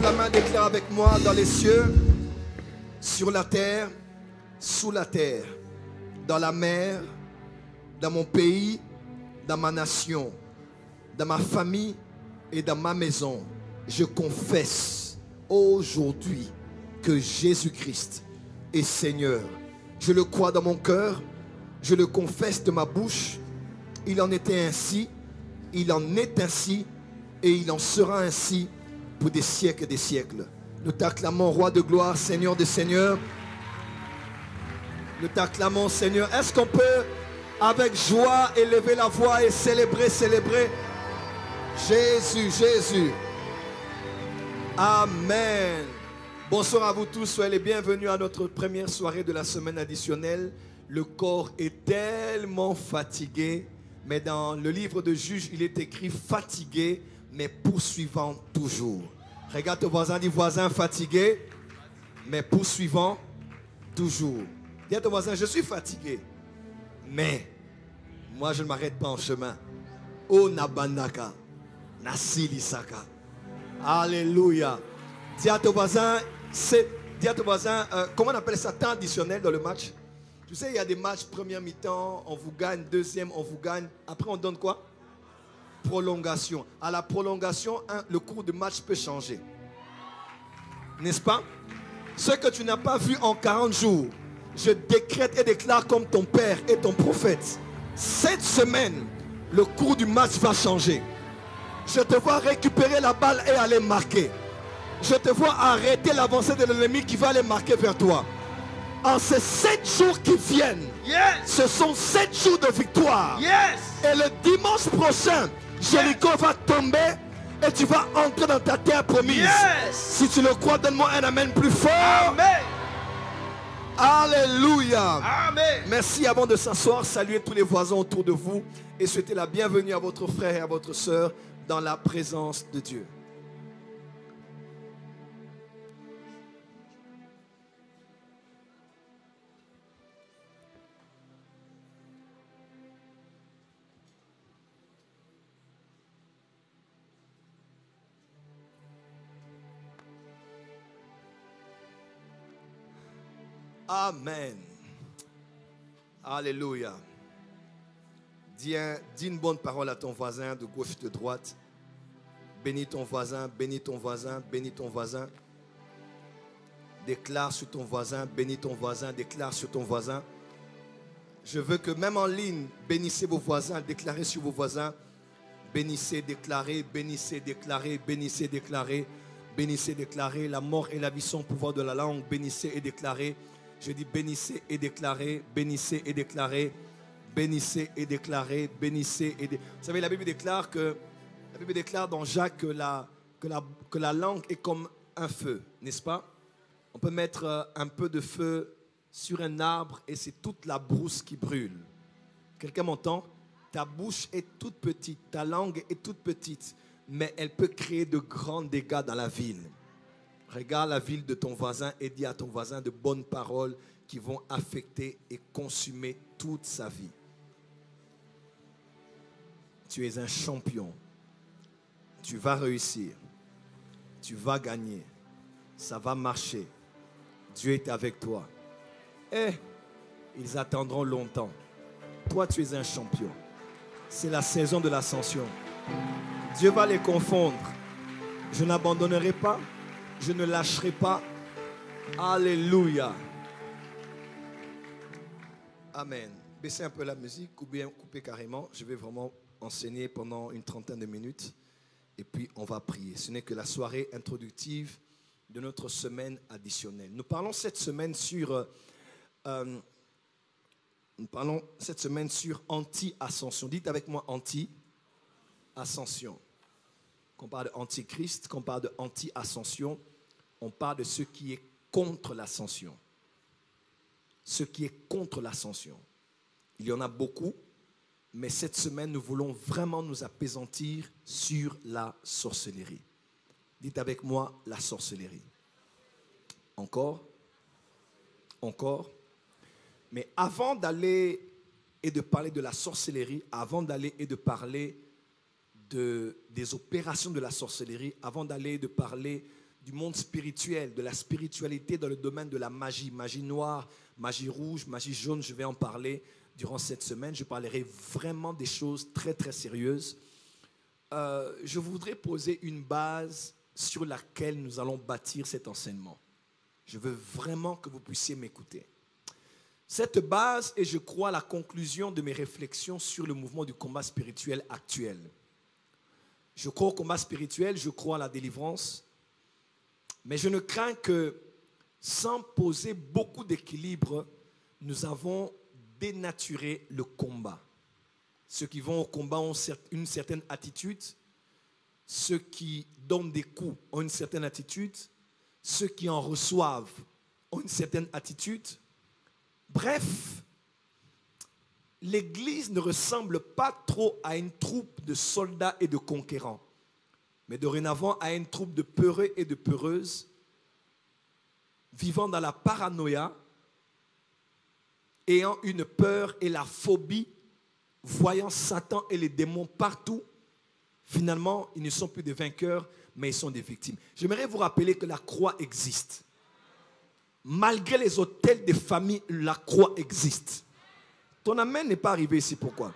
la main, déclare avec moi: dans les cieux, sur la terre, sous la terre, dans la mer, dans mon pays, dans ma nation, dans ma famille et dans ma maison, je confesse aujourd'hui que Jésus-Christ est Seigneur. Je le crois dans mon cœur, je le confesse de ma bouche. Il en était ainsi, il en est ainsi et il en sera ainsi pour des siècles et des siècles. Nous t'acclamons, Roi de gloire, Seigneur des seigneurs. Nous t'acclamons, Seigneur. Est-ce qu'on peut, avec joie, élever la voix et célébrer Jésus, Jésus. Amen. Bonsoir à vous tous, soyez les bienvenus à notre première soirée de la semaine additionnelle. Le corps est tellement fatigué, mais dans le livre de Juges, il est écrit fatigué, mais poursuivant toujours. Regarde ton voisin, dis voisin fatigué, mais poursuivant toujours. Dis à ton voisin, je suis fatigué, mais moi je ne m'arrête pas en chemin. Oh Nabanaka, Nasilisaka. Alléluia. Dis à ton voisin, comment on appelle ça, temps additionnel dans le match? Tu sais, il y a des matchs, première mi-temps, on vous gagne, deuxième, on vous gagne. Après, on donne quoi? Prolongation. À la prolongation, le cours de match peut changer. N'est-ce pas? Ce que tu n'as pas vu en 40 jours, je décrète et déclare comme ton père et ton prophète. Cette semaine, le cours du match va changer. Je te vois récupérer la balle et aller marquer. Je te vois arrêter l'avancée de l'ennemi qui va aller marquer vers toi. En ces 7 jours qui viennent, ce sont 7 jours de victoire. Et le dimanche prochain, Jéricho va tomber et tu vas entrer dans ta terre promise. Si tu le crois, donne-moi un amen plus fort. Amen. Alléluia. Amen. Merci. Avant de s'asseoir, saluez tous les voisins autour de vous et souhaitez la bienvenue à votre frère et à votre sœur dans la présence de Dieu. Amen. Alléluia. Dis une bonne parole à ton voisin de gauche, de droite. Bénis ton voisin, bénis ton voisin, bénis ton voisin. Déclare sur ton voisin, bénis ton voisin, déclare sur ton voisin. Je veux que même en ligne, bénissez vos voisins, déclarez sur vos voisins. Bénissez, déclarez, bénissez, déclarez, bénissez, déclarez, bénissez, déclarez. La mort et la vie sont au pouvoir de la langue. Bénissez et déclarez. Je dis bénissez et déclarez, bénissez et déclarez, bénissez et déclarez, bénissez et déclarez. Vous savez, la Bible déclare dans Jacques que la langue est comme un feu, n'est-ce pas? On peut mettre un peu de feu sur un arbre et c'est toute la brousse qui brûle. Quelqu'un m'entend? Ta bouche est toute petite, ta langue est toute petite, mais elle peut créer de grands dégâts dans la ville. Regarde la ville de ton voisin et dis à ton voisin de bonnes paroles qui vont affecter et consumer toute sa vie. Tu es un champion. Tu vas réussir. Tu vas gagner. Ça va marcher. Dieu est avec toi. Et ils attendront longtemps. Toi, tu es un champion. C'est la saison de l'ascension. Dieu va les confondre. Je n'abandonnerai pas. Je ne lâcherai pas. Alléluia. Amen. Baissez un peu la musique ou bien coupez carrément. Je vais vraiment enseigner pendant une trentaine de minutes. Et puis on va prier. Ce n'est que la soirée introductive de notre semaine additionnelle. Nous parlons cette semaine sur anti-ascension. Dites avec moi anti-ascension. Qu'on parle d'antichrist, qu'on parle d'anti-ascension, on parle de ce qui est contre l'ascension. Ce qui est contre l'ascension. Il y en a beaucoup, mais cette semaine, nous voulons vraiment nous appesantir sur la sorcellerie. Dites avec moi la sorcellerie. Encore. Mais avant d'aller et de parler de la sorcellerie, avant d'aller et de parler des opérations de la sorcellerie, avant d'aller et de parler du monde spirituel, de la spiritualité dans le domaine de la magie, magie noire, magie rouge, magie jaune. Je vais en parler durant cette semaine. Je parlerai vraiment des choses très très sérieuses. Je voudrais poser une base sur laquelle nous allons bâtir cet enseignement. Je veux vraiment que vous puissiez m'écouter. Cette base est, je crois, la conclusion de mes réflexions sur le mouvement du combat spirituel actuel. Je crois au combat spirituel, je crois à la délivrance, mais je ne crains que, sans poser beaucoup d'équilibre, nous avons dénaturé le combat. Ceux qui vont au combat ont une certaine attitude, ceux qui donnent des coups ont une certaine attitude, ceux qui en reçoivent ont une certaine attitude. Bref, l'Église ne ressemble pas trop à une troupe de soldats et de conquérants, mais dorénavant à une troupe de peureux et de peureuses, vivant dans la paranoïa, ayant une peur et la phobie, voyant Satan et les démons partout. Finalement, ils ne sont plus des vainqueurs, mais ils sont des victimes. J'aimerais vous rappeler que la croix existe. Malgré les autels des familles, la croix existe. Ton amen n'est pas arrivé ici, pourquoi?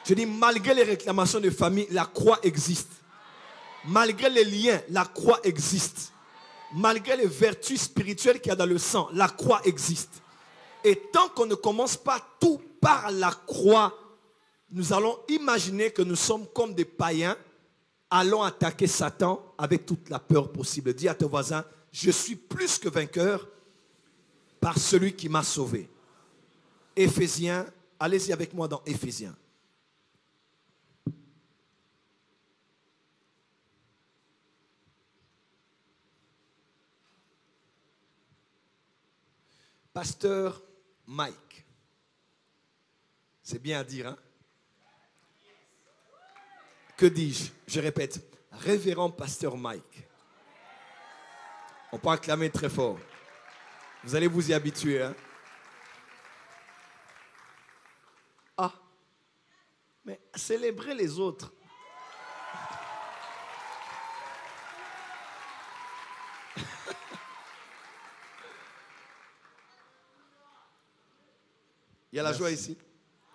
Je dis, malgré les réclamations de famille, la croix existe. Malgré les liens, la croix existe. Malgré les vertus spirituelles qu'il y a dans le sang, la croix existe. Et tant qu'on ne commence pas tout par la croix, nous allons imaginer que nous sommes comme des païens, allons attaquer Satan avec toute la peur possible. Dis à ton voisin, je suis plus que vainqueur par celui qui m'a sauvé. Éphésiens, allez-y avec moi dans Éphésiens. Pasteur Mike. C'est bien à dire, hein? Que dis-je? Je répète, révérend pasteur Mike. On peut acclamer très fort. Vous allez vous y habituer, hein? Ah, mais célébrez les autres. Il y a la joie ici.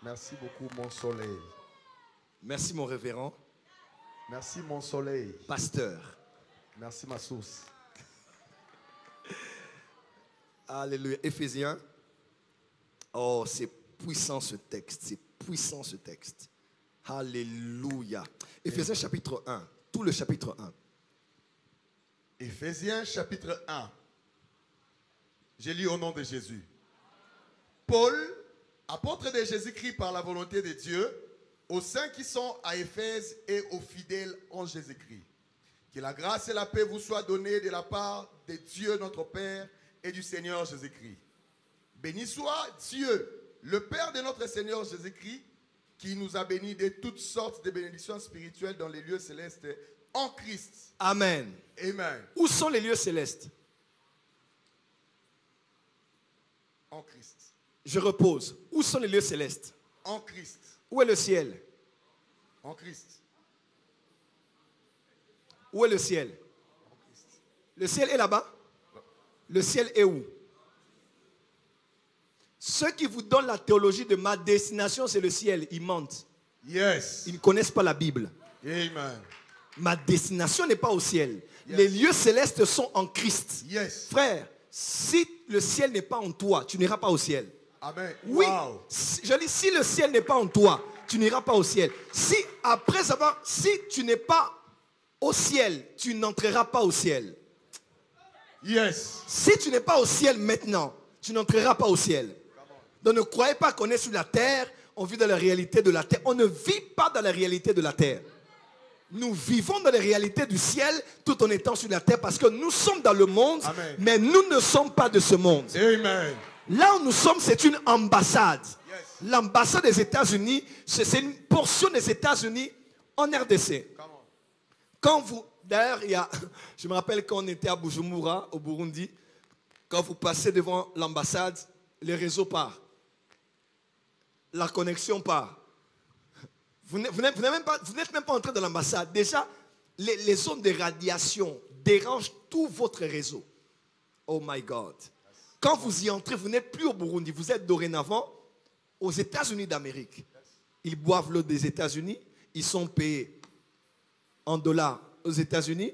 Merci beaucoup, mon soleil. Merci, mon révérend. Merci, mon soleil. Pasteur. Merci, ma source. Alléluia. Éphésiens. Oh, c'est puissant ce texte. C'est puissant ce texte. Alléluia. Éphésiens chapitre 1. Tout le chapitre 1. Éphésiens chapitre 1. J'ai lu au nom de Jésus. Paul, apôtre de Jésus-Christ par la volonté de Dieu, aux saints qui sont à Éphèse et aux fidèles en Jésus-Christ. Que la grâce et la paix vous soient données de la part de Dieu notre Père et du Seigneur Jésus-Christ. Béni soit Dieu, le Père de notre Seigneur Jésus-Christ, qui nous a bénis de toutes sortes de bénédictions spirituelles dans les lieux célestes en Christ. Amen. Amen. Où sont les lieux célestes? En Christ. Je repose. Où sont les lieux célestes? En Christ. Où est le ciel? En Christ. Où est le ciel? En Christ. Le ciel est là-bas? Le ciel est où? Ceux qui vous donnent la théologie de ma destination, c'est le ciel, ils mentent. Yes. Ils ne connaissent pas la Bible. Amen. Ma destination n'est pas au ciel. Yes. Les lieux célestes sont en Christ. Yes. Frère, si le ciel n'est pas en toi, tu n'iras pas au ciel. Amen. Oui, Wow. je dis, si le ciel n'est pas en toi, tu n'iras pas au ciel. Si tu n'es pas au ciel, tu n'entreras pas au ciel. Yes. Si tu n'es pas au ciel maintenant, tu n'entreras pas au ciel. Donc ne croyez pas qu'on est sur la terre, on vit dans la réalité de la terre. On ne vit pas dans la réalité de la terre. Nous vivons dans la réalité du ciel tout en étant sur la terre parce que nous sommes dans le monde, Amen. mais nous ne sommes pas de ce monde. Amen. Là où nous sommes, c'est une ambassade. Yes. L'ambassade des États-Unis, c'est une portion des États-Unis en RDC. Come on. Quand vous, d'ailleurs, je me rappelle quand on était à Bujumbura, au Burundi, quand vous passez devant l'ambassade, les réseaux partent. La connexion part. Vous n'êtes même pas entré dans l'ambassade. Déjà, les zones de radiation dérange tout votre réseau. Oh my God. Quand vous y entrez, vous n'êtes plus au Burundi, vous êtes dorénavant aux États-Unis d'Amérique. Ils boivent l'eau des États-Unis, ils sont payés en dollars aux États-Unis.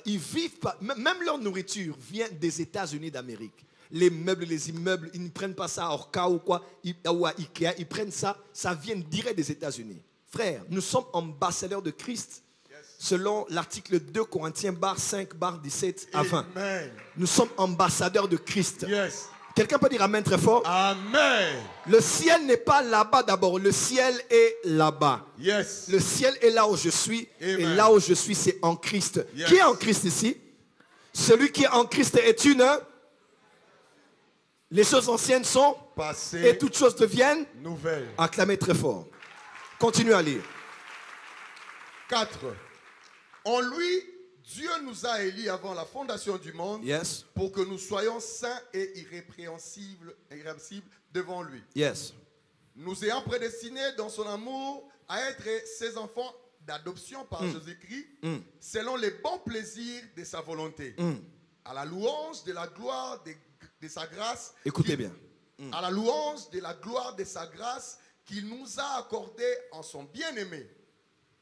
Ils vivent pas, même leur nourriture vient des États-Unis d'Amérique. Les meubles, les immeubles, ils ne prennent pas ça à Orca ou quoi, ou à Ikea, ils prennent ça, ça vient direct des États-Unis. Frères, nous sommes ambassadeurs de Christ, selon l'article 2 Corinthiens 5:17 à 20. Amen. Nous sommes ambassadeurs de Christ. Yes. Quelqu'un peut dire amen très fort? Amen. Le ciel n'est pas là-bas d'abord, le ciel est là-bas. Yes. Le ciel est là où je suis, Amen. et là où je suis, c'est en Christ. Yes. Qui est en Christ ici? Celui qui est en Christ est une. Les choses anciennes sont Passé. et toutes choses deviennent. Nouvelle. Acclamez très fort. Continuez à lire. 4. En lui, Dieu nous a élis avant la fondation du monde Yes. pour que nous soyons saints et irrépréhensibles devant lui. Yes. Nous ayant prédestinés dans son amour à être ses enfants d'adoption par Jésus-Christ, selon les bons plaisirs de sa volonté, à la louange de la gloire de sa grâce. Écoutez bien. À la louange de la gloire de sa grâce qu'il nous a accordée en son bien-aimé.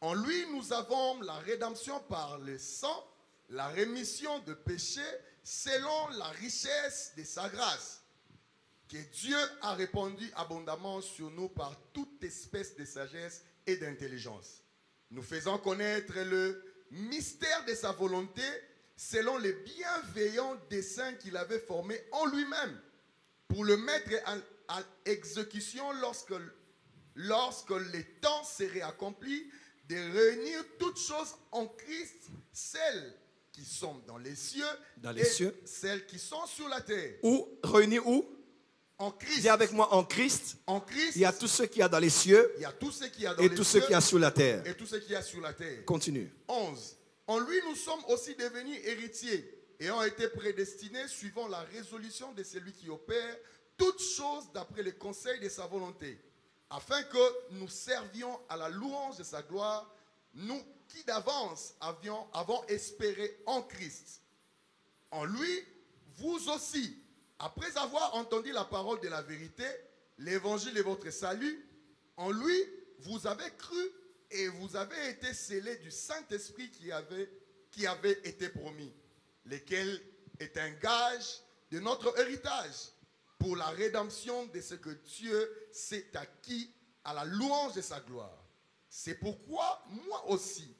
En lui, nous avons la rédemption par le sang, la rémission de péchés selon la richesse de sa grâce, que Dieu a répandu abondamment sur nous par toute espèce de sagesse et d'intelligence, nous faisant connaître le mystère de sa volonté selon les bienveillants desseins qu'il avait formés en lui-même, pour le mettre à exécution lorsque les temps seraient accomplis, de réunir toutes choses en Christ, celles qui sont dans les cieux, celles qui sont sur la terre. Où? Réunis où? En Christ. Dis avec moi, en Christ. En Christ. Il y a tout ce qu'il y a dans les cieux. Il y a tout ce qu'il y a dans et les tout cieux. ce qu'il y a sur la terre. Et tout ce qu'il y a sur la terre. Continue. 11. En lui, nous sommes aussi devenus héritiers, ayant été prédestinés suivant la résolution de celui qui opère toutes choses d'après le conseil de sa volonté, afin que nous servions à la louange de sa gloire, nous qui d'avance avons espéré en Christ. En lui, vous aussi, après avoir entendu la parole de la vérité, l'évangile de votre salut, en lui, vous avez cru et vous avez été scellés du Saint-Esprit qui avait été promis, lequel est un gage de notre héritage pour la rédemption de ce que Dieu s'est acquis à la louange de sa gloire. C'est pourquoi moi aussi,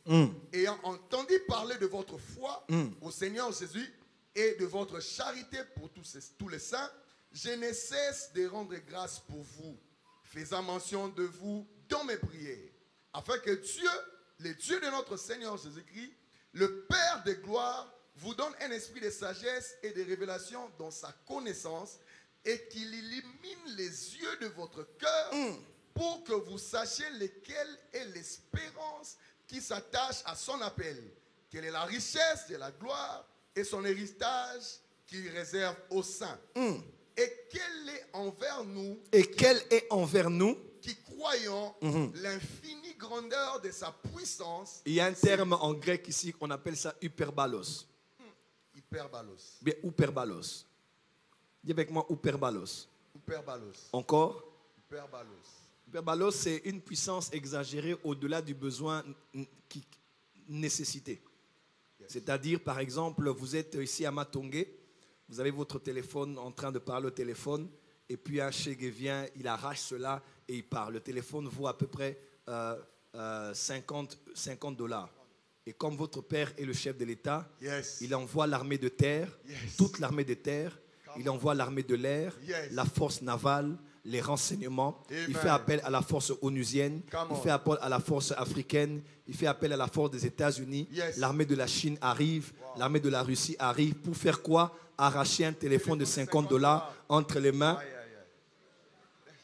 ayant entendu parler de votre foi au Seigneur Jésus et de votre charité pour tous les saints, je ne cesse de rendre grâce pour vous, faisant mention de vous dans mes prières, afin que Dieu, le Dieu de notre Seigneur Jésus-Christ, le Père de gloire, vous donne un esprit de sagesse et de révélation dans sa connaissance, et qu'il illumine les yeux de votre cœur pour que vous sachiez laquelle est l'espérance qui s'attache à son appel, quelle est la richesse de la gloire et son héritage qu'il réserve aux saints. Et quel est envers nous qui croyons l'infinie grandeur de sa puissance. Il y a un terme en grec ici qu'on appelle ça hyperbalos. Hyperbalos. Bien, hyperbalos. Dis avec moi hyperbalos. Hyperbalos. Encore. Hyperbalos. Hyperbalos, c'est une puissance exagérée au-delà du besoin qui nécessité. Yes. C'est-à-dire, par exemple, vous êtes ici à Matongé, vous avez votre téléphone en train de parler au téléphone, et puis un chégue vient, il arrache cela et il part. Le téléphone vaut à peu près $50. Et comme votre père est le chef de l'État, yes, il envoie l'armée de terre, yes, toute l'armée de terre, il envoie l'armée de l'air, yes, la force navale, les renseignements. Amen. Il fait appel à la force onusienne, il fait appel à la force africaine, il fait appel à la force des États-Unis. Yes. L'armée de la Chine arrive, l'armée de la Russie arrive pour faire quoi? Arracher un téléphone de $50 entre les mains. Aïe, aïe, aïe.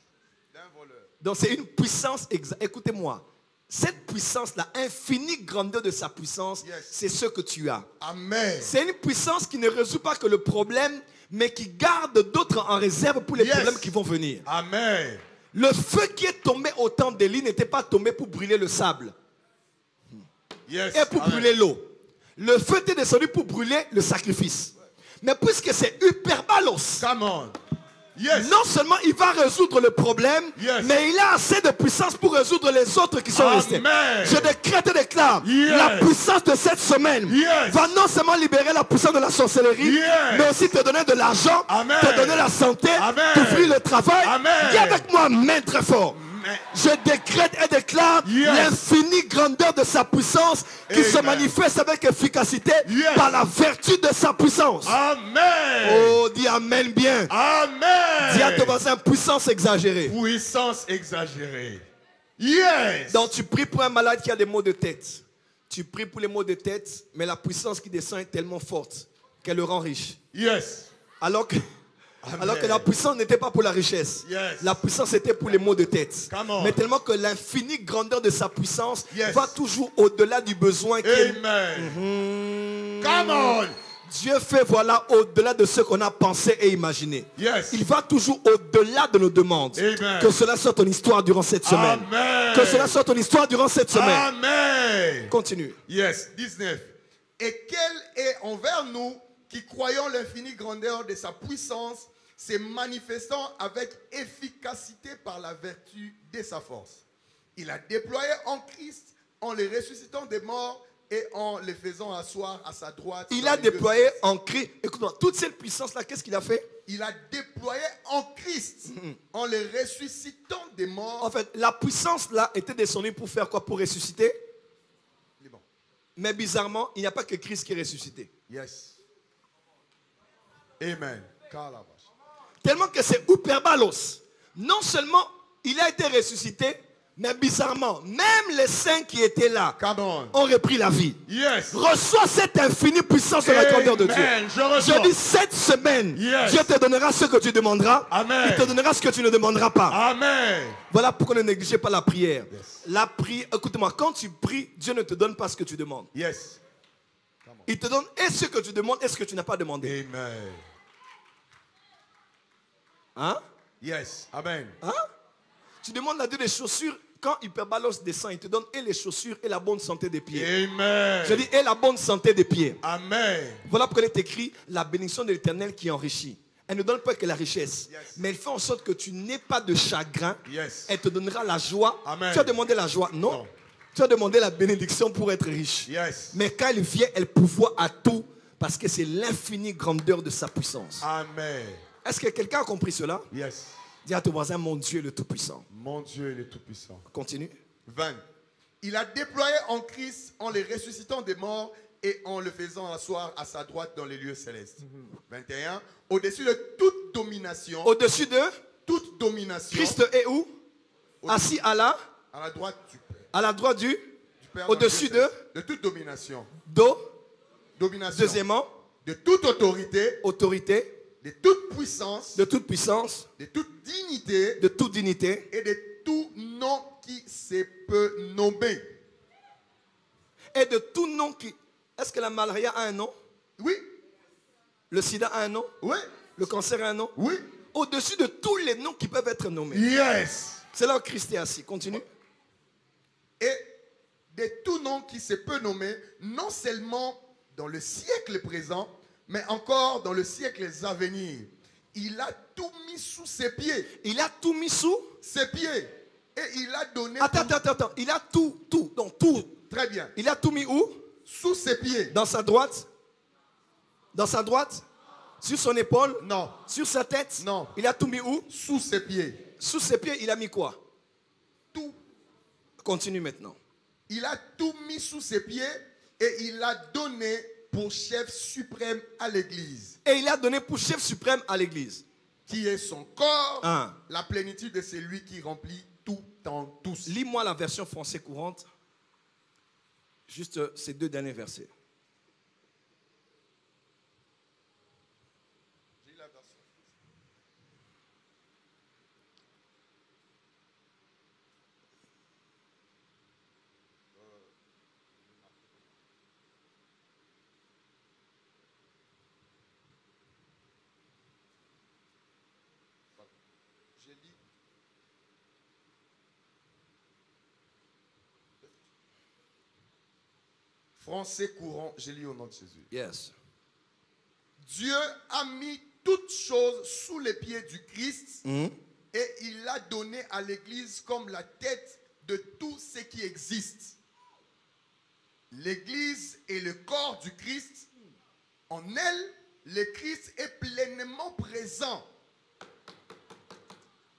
D'un voleur. Donc c'est une puissance, écoutez-moi, cette puissance-là, infinie grandeur de sa puissance, yes, c'est ce que tu as. Amen. C'est une puissance qui ne résout pas que le problème, mais qui garde d'autres en réserve pour les yes, problèmes qui vont venir. Amen. Le feu qui est tombé au temps d'Élie n'était pas tombé pour brûler le sable, Yes. et pour Amen. brûler l'eau. Le feu était descendu pour brûler le sacrifice. Mais puisque c'est hyperbalos, Come on. Yes. non seulement il va résoudre le problème, Yes. mais il a assez de puissance pour résoudre les autres qui sont restés. Amen. Je décrète et déclare, Yes. la puissance de cette semaine Yes. va non seulement libérer la puissance de la sorcellerie, Yes. mais aussi te donner de l'argent, Amen. te donner la santé, Amen. t'offrir le travail. Amen. Dis avec moi, main très fort. Mais- Je décrète et déclare Yes. l'infinie grandeur de sa puissance qui se Amen. manifeste avec efficacité Yes. par la vertu de sa puissance. Amen. Oh, dis Amen bien. Amen. Dis à ton voisin, puissance exagérée. Puissance exagérée. Yes. Donc tu pries pour un malade qui a des maux de tête. Tu pries pour les maux de tête, mais la puissance qui descend est tellement forte qu'elle le rend riche. Yes. Alors que, Amen. alors que la puissance n'était pas pour la richesse. Yes. La puissance était pour les maux de tête. Come on. Mais tellement que l'infinie grandeur de sa puissance Yes. va toujours au-delà du besoin qui est... Amen. Come on. Dieu fait voilà au-delà de ce qu'on a pensé et imaginé. Yes. Il va toujours au-delà de nos demandes. Amen. Que cela soit ton histoire durant cette semaine. Amen. Que cela soit ton histoire durant cette semaine. Amen. Continue. Yes, 19. Et quel est envers nous qui croyons l'infinie grandeur de sa puissance, se manifestant avec efficacité par la vertu de sa force. Il a déployé en Christ en les ressuscitant des morts et en les faisant asseoir à sa droite. Il dans a les lieux déployé célestes. en Christ. Écoute-moi, toute cette puissance-là, qu'est-ce qu'il a fait? Il a déployé en Christ en les ressuscitant des morts. En fait, la puissance-là était descendue pour faire quoi? Pour ressusciter. Il est bon. Mais bizarrement, il n'y a pas que Christ qui est ressuscité. Yes. Amen. Calabash. Tellement que c'est hyperbalos. Non seulement il a été ressuscité, mais bizarrement, même les saints qui étaient là Come on. ont repris la vie. Yes. Reçois cette infinie puissance de la grandeur de Dieu. Amen. Je reçois. Je dis cette semaine, Yes. Dieu te donnera ce que tu demanderas. Amen. Il te donnera ce que tu ne demanderas pas. Amen. Voilà pourquoi ne négligez pas la prière. Yes. La prière, écoute-moi, quand tu pries, Dieu ne te donne pas ce que tu demandes. Yes. Il te donne et ce que tu demandes et ce que tu n'as pas demandé. Amen. Hein? Yes. Amen. Hein? Tu demandes à Dieu des chaussures. Quand Hyperbalos descend, il te donne et les chaussures et la bonne santé des pieds. Amen. Je dis et la bonne santé des pieds. Amen. Voilà pourquoi il est écrit la bénédiction de l'Éternel qui enrichit. Elle ne donne pas que la richesse, Yes. mais elle fait en sorte que tu n'aies pas de chagrin. Yes. Elle te donnera la joie. Amen. Tu as demandé la joie, non? Non. Tu as demandé la bénédiction pour être riche. Yes. Mais quand elle vient, elle pourvoit à tout parce que c'est l'infinie grandeur de sa puissance. Amen. Est-ce que quelqu'un a compris cela? Yes. Dis à ton voisin, mon Dieu est le Tout-Puissant. Mon Dieu, il est tout-puissant. Continue. 20. Il a déployé en Christ en les ressuscitant des morts et en le faisant asseoir à sa droite dans les lieux célestes. 21. Au-dessus de toute domination. Au-dessus de Toute domination. Christ est où? Assis à la droite du Père. À la droite du Père Au-dessus dans les lieux de célestes. De toute domination. Do. Domination. Deuxièmement, De toute autorité. autorité, De toute puissance. de toute puissance, De toute dignité. de toute dignité, Et de tout nom qui se peut nommer. et de tout nom qui... Est-ce que la malaria a un nom? Oui. Le sida a un nom? Oui. Le cancer a un nom? Oui. Au-dessus de tous les noms qui peuvent être nommés. Yes. C'est là où Christ est assis. Continue. Et de tout nom qui se peut nommer, non seulement dans le siècle présent, mais encore dans le siècle à venir. Il a tout mis sous ses pieds. Il a tout mis sous... Ses pieds. Et il a donné... Attends. Il a tout. Donc tout. Très bien. Il a tout mis où? Sous ses pieds. Dans sa droite? Dans sa droite? Sur son épaule? Non. Sur sa tête? Non. Il a tout mis où? Sous ses pieds. Sous ses pieds, il a mis quoi? Tout. Continue maintenant. Il a tout mis sous ses pieds et il a donné pour chef suprême à l'Église. Et il a donné pour chef suprême à l'église. Qui est son corps, Ah. la plénitude de celui qui remplit tout en tous. Lis-moi la version français courante. Juste ces deux derniers versets. Français courant, j'ai lu au nom de Jésus. Yes. Dieu a mis toutes choses sous les pieds du Christ Mhm. et il l'a donné à l'Église comme la tête de tout ce qui existe. L'Église est le corps du Christ. En elle, le Christ est pleinement présent.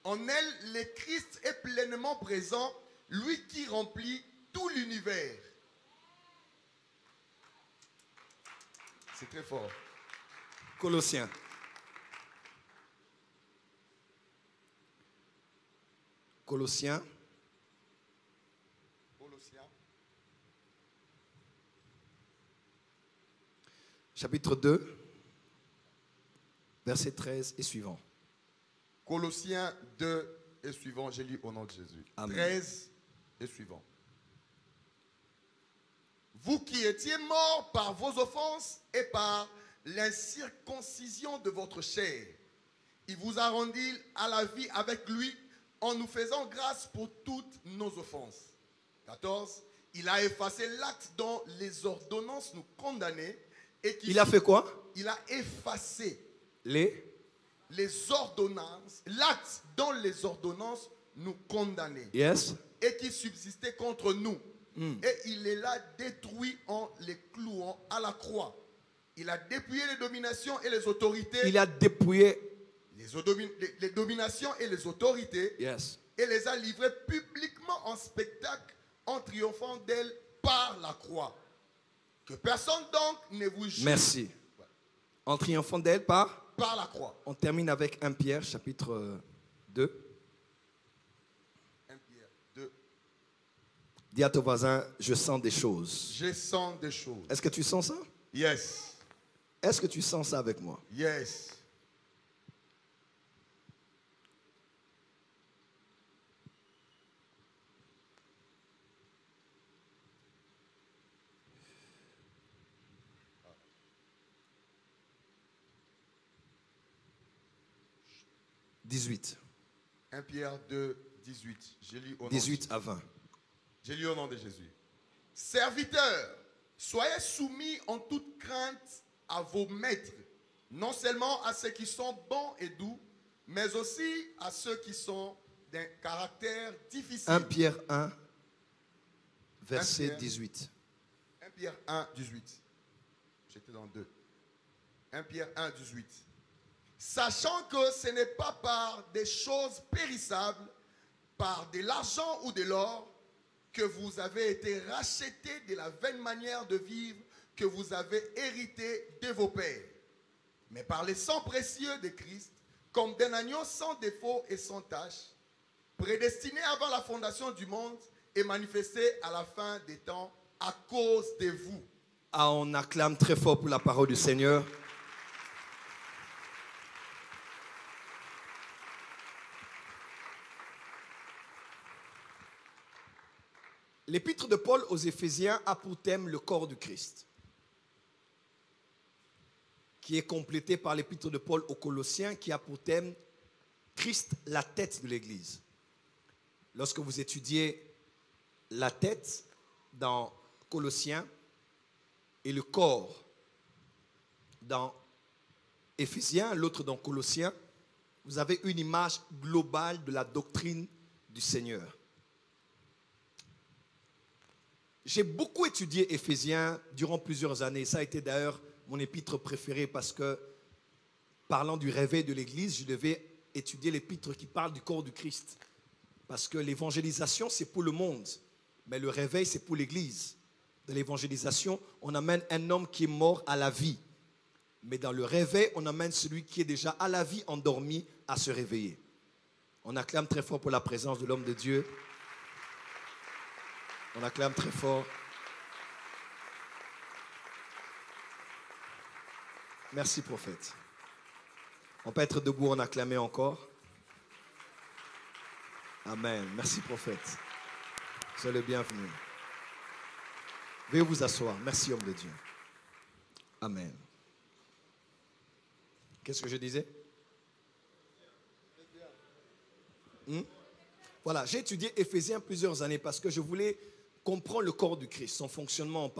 En elle, le Christ est pleinement présent, lui qui remplit tout l'univers. C'est très fort. Colossiens. Colossiens. Colossiens. Chapitre 2, verset 13 et suivant. Colossiens 2 et suivant, j'ai lu au nom de Jésus. Amen. 13 et suivant. Vous qui étiez morts par vos offenses et par l'incirconcision de votre chair, il vous a rendu à la vie avec lui en nous faisant grâce pour toutes nos offenses. 14. Il a effacé l'acte dont les ordonnances nous condamnaient et qui... Il a fait quoi? Il a effacé les ordonnances, l'acte dont les ordonnances nous condamnaient. Yes. Et qui subsistait contre nous. Et il les a détruits en les clouant à la croix. Il a dépouillé les dominations et les autorités. Il a dépouillé. Les dominations et les autorités. Yes. Et les a livrées publiquement en spectacle en triomphant d'elles par la croix. Que personne donc ne vous juge. Merci. En triomphant d'elle par la croix. On termine avec 1 Pierre chapitre 2. 1 Pierre 2. Dis à ton voisin, je sens des choses. Je sens des choses. Est-ce que tu sens ça? Yes. Est-ce que tu sens ça avec moi? Yes. « 18. 1 Pierre 2, 18. J'ai lu au nom 18 à 20. J'ai lu au nom de Jésus. Serviteurs, soyez soumis en toute crainte à vos maîtres, non seulement à ceux qui sont bons et doux, mais aussi à ceux qui sont d'un caractère difficile. 1 Pierre 1, verset 1 Pierre. 18. 1 Pierre 1, 18. J'étais dans 2. 1 Pierre 1, 18. Sachant que ce n'est pas par des choses périssables, par de l'argent ou de l'or, que vous avez été rachetés de la vaine manière de vivre que vous avez hérité de vos pères, mais par le sang précieux de Christ, comme d'un agneau sans défaut et sans tache, prédestiné avant la fondation du monde et manifesté à la fin des temps à cause de vous. Ah, on acclame très fort pour la parole du Seigneur. L'épître de Paul aux Éphésiens a pour thème le corps du Christ, qui est complété par l'épître de Paul aux Colossiens, qui a pour thème Christ, la tête de l'Église. Lorsque vous étudiez la tête dans Colossiens et le corps dans Éphésiens, l'autre dans Colossiens, vous avez une image globale de la doctrine du Seigneur. J'ai beaucoup étudié Éphésiens durant plusieurs années. Ça a été d'ailleurs mon épître préféré parce que, parlant du réveil de l'Église, je devais étudier l'épître qui parle du corps du Christ. Parce que l'évangélisation, c'est pour le monde. Mais le réveil, c'est pour l'Église. Dans l'évangélisation, on amène un homme qui est mort à la vie. Mais dans le réveil, on amène celui qui est déjà à la vie, endormi, à se réveiller. On acclame très fort pour la présence de l'homme de Dieu. On acclame très fort. Merci, prophète. On peut être debout, en acclamer encore. Amen. Merci, prophète. Soyez le bienvenu. Veuillez vous asseoir. Merci, homme de Dieu. Amen. Qu'est-ce que je disais? Voilà, j'ai étudié Éphésiens plusieurs années parce que je voulais comprendre le corps du Christ, son fonctionnement.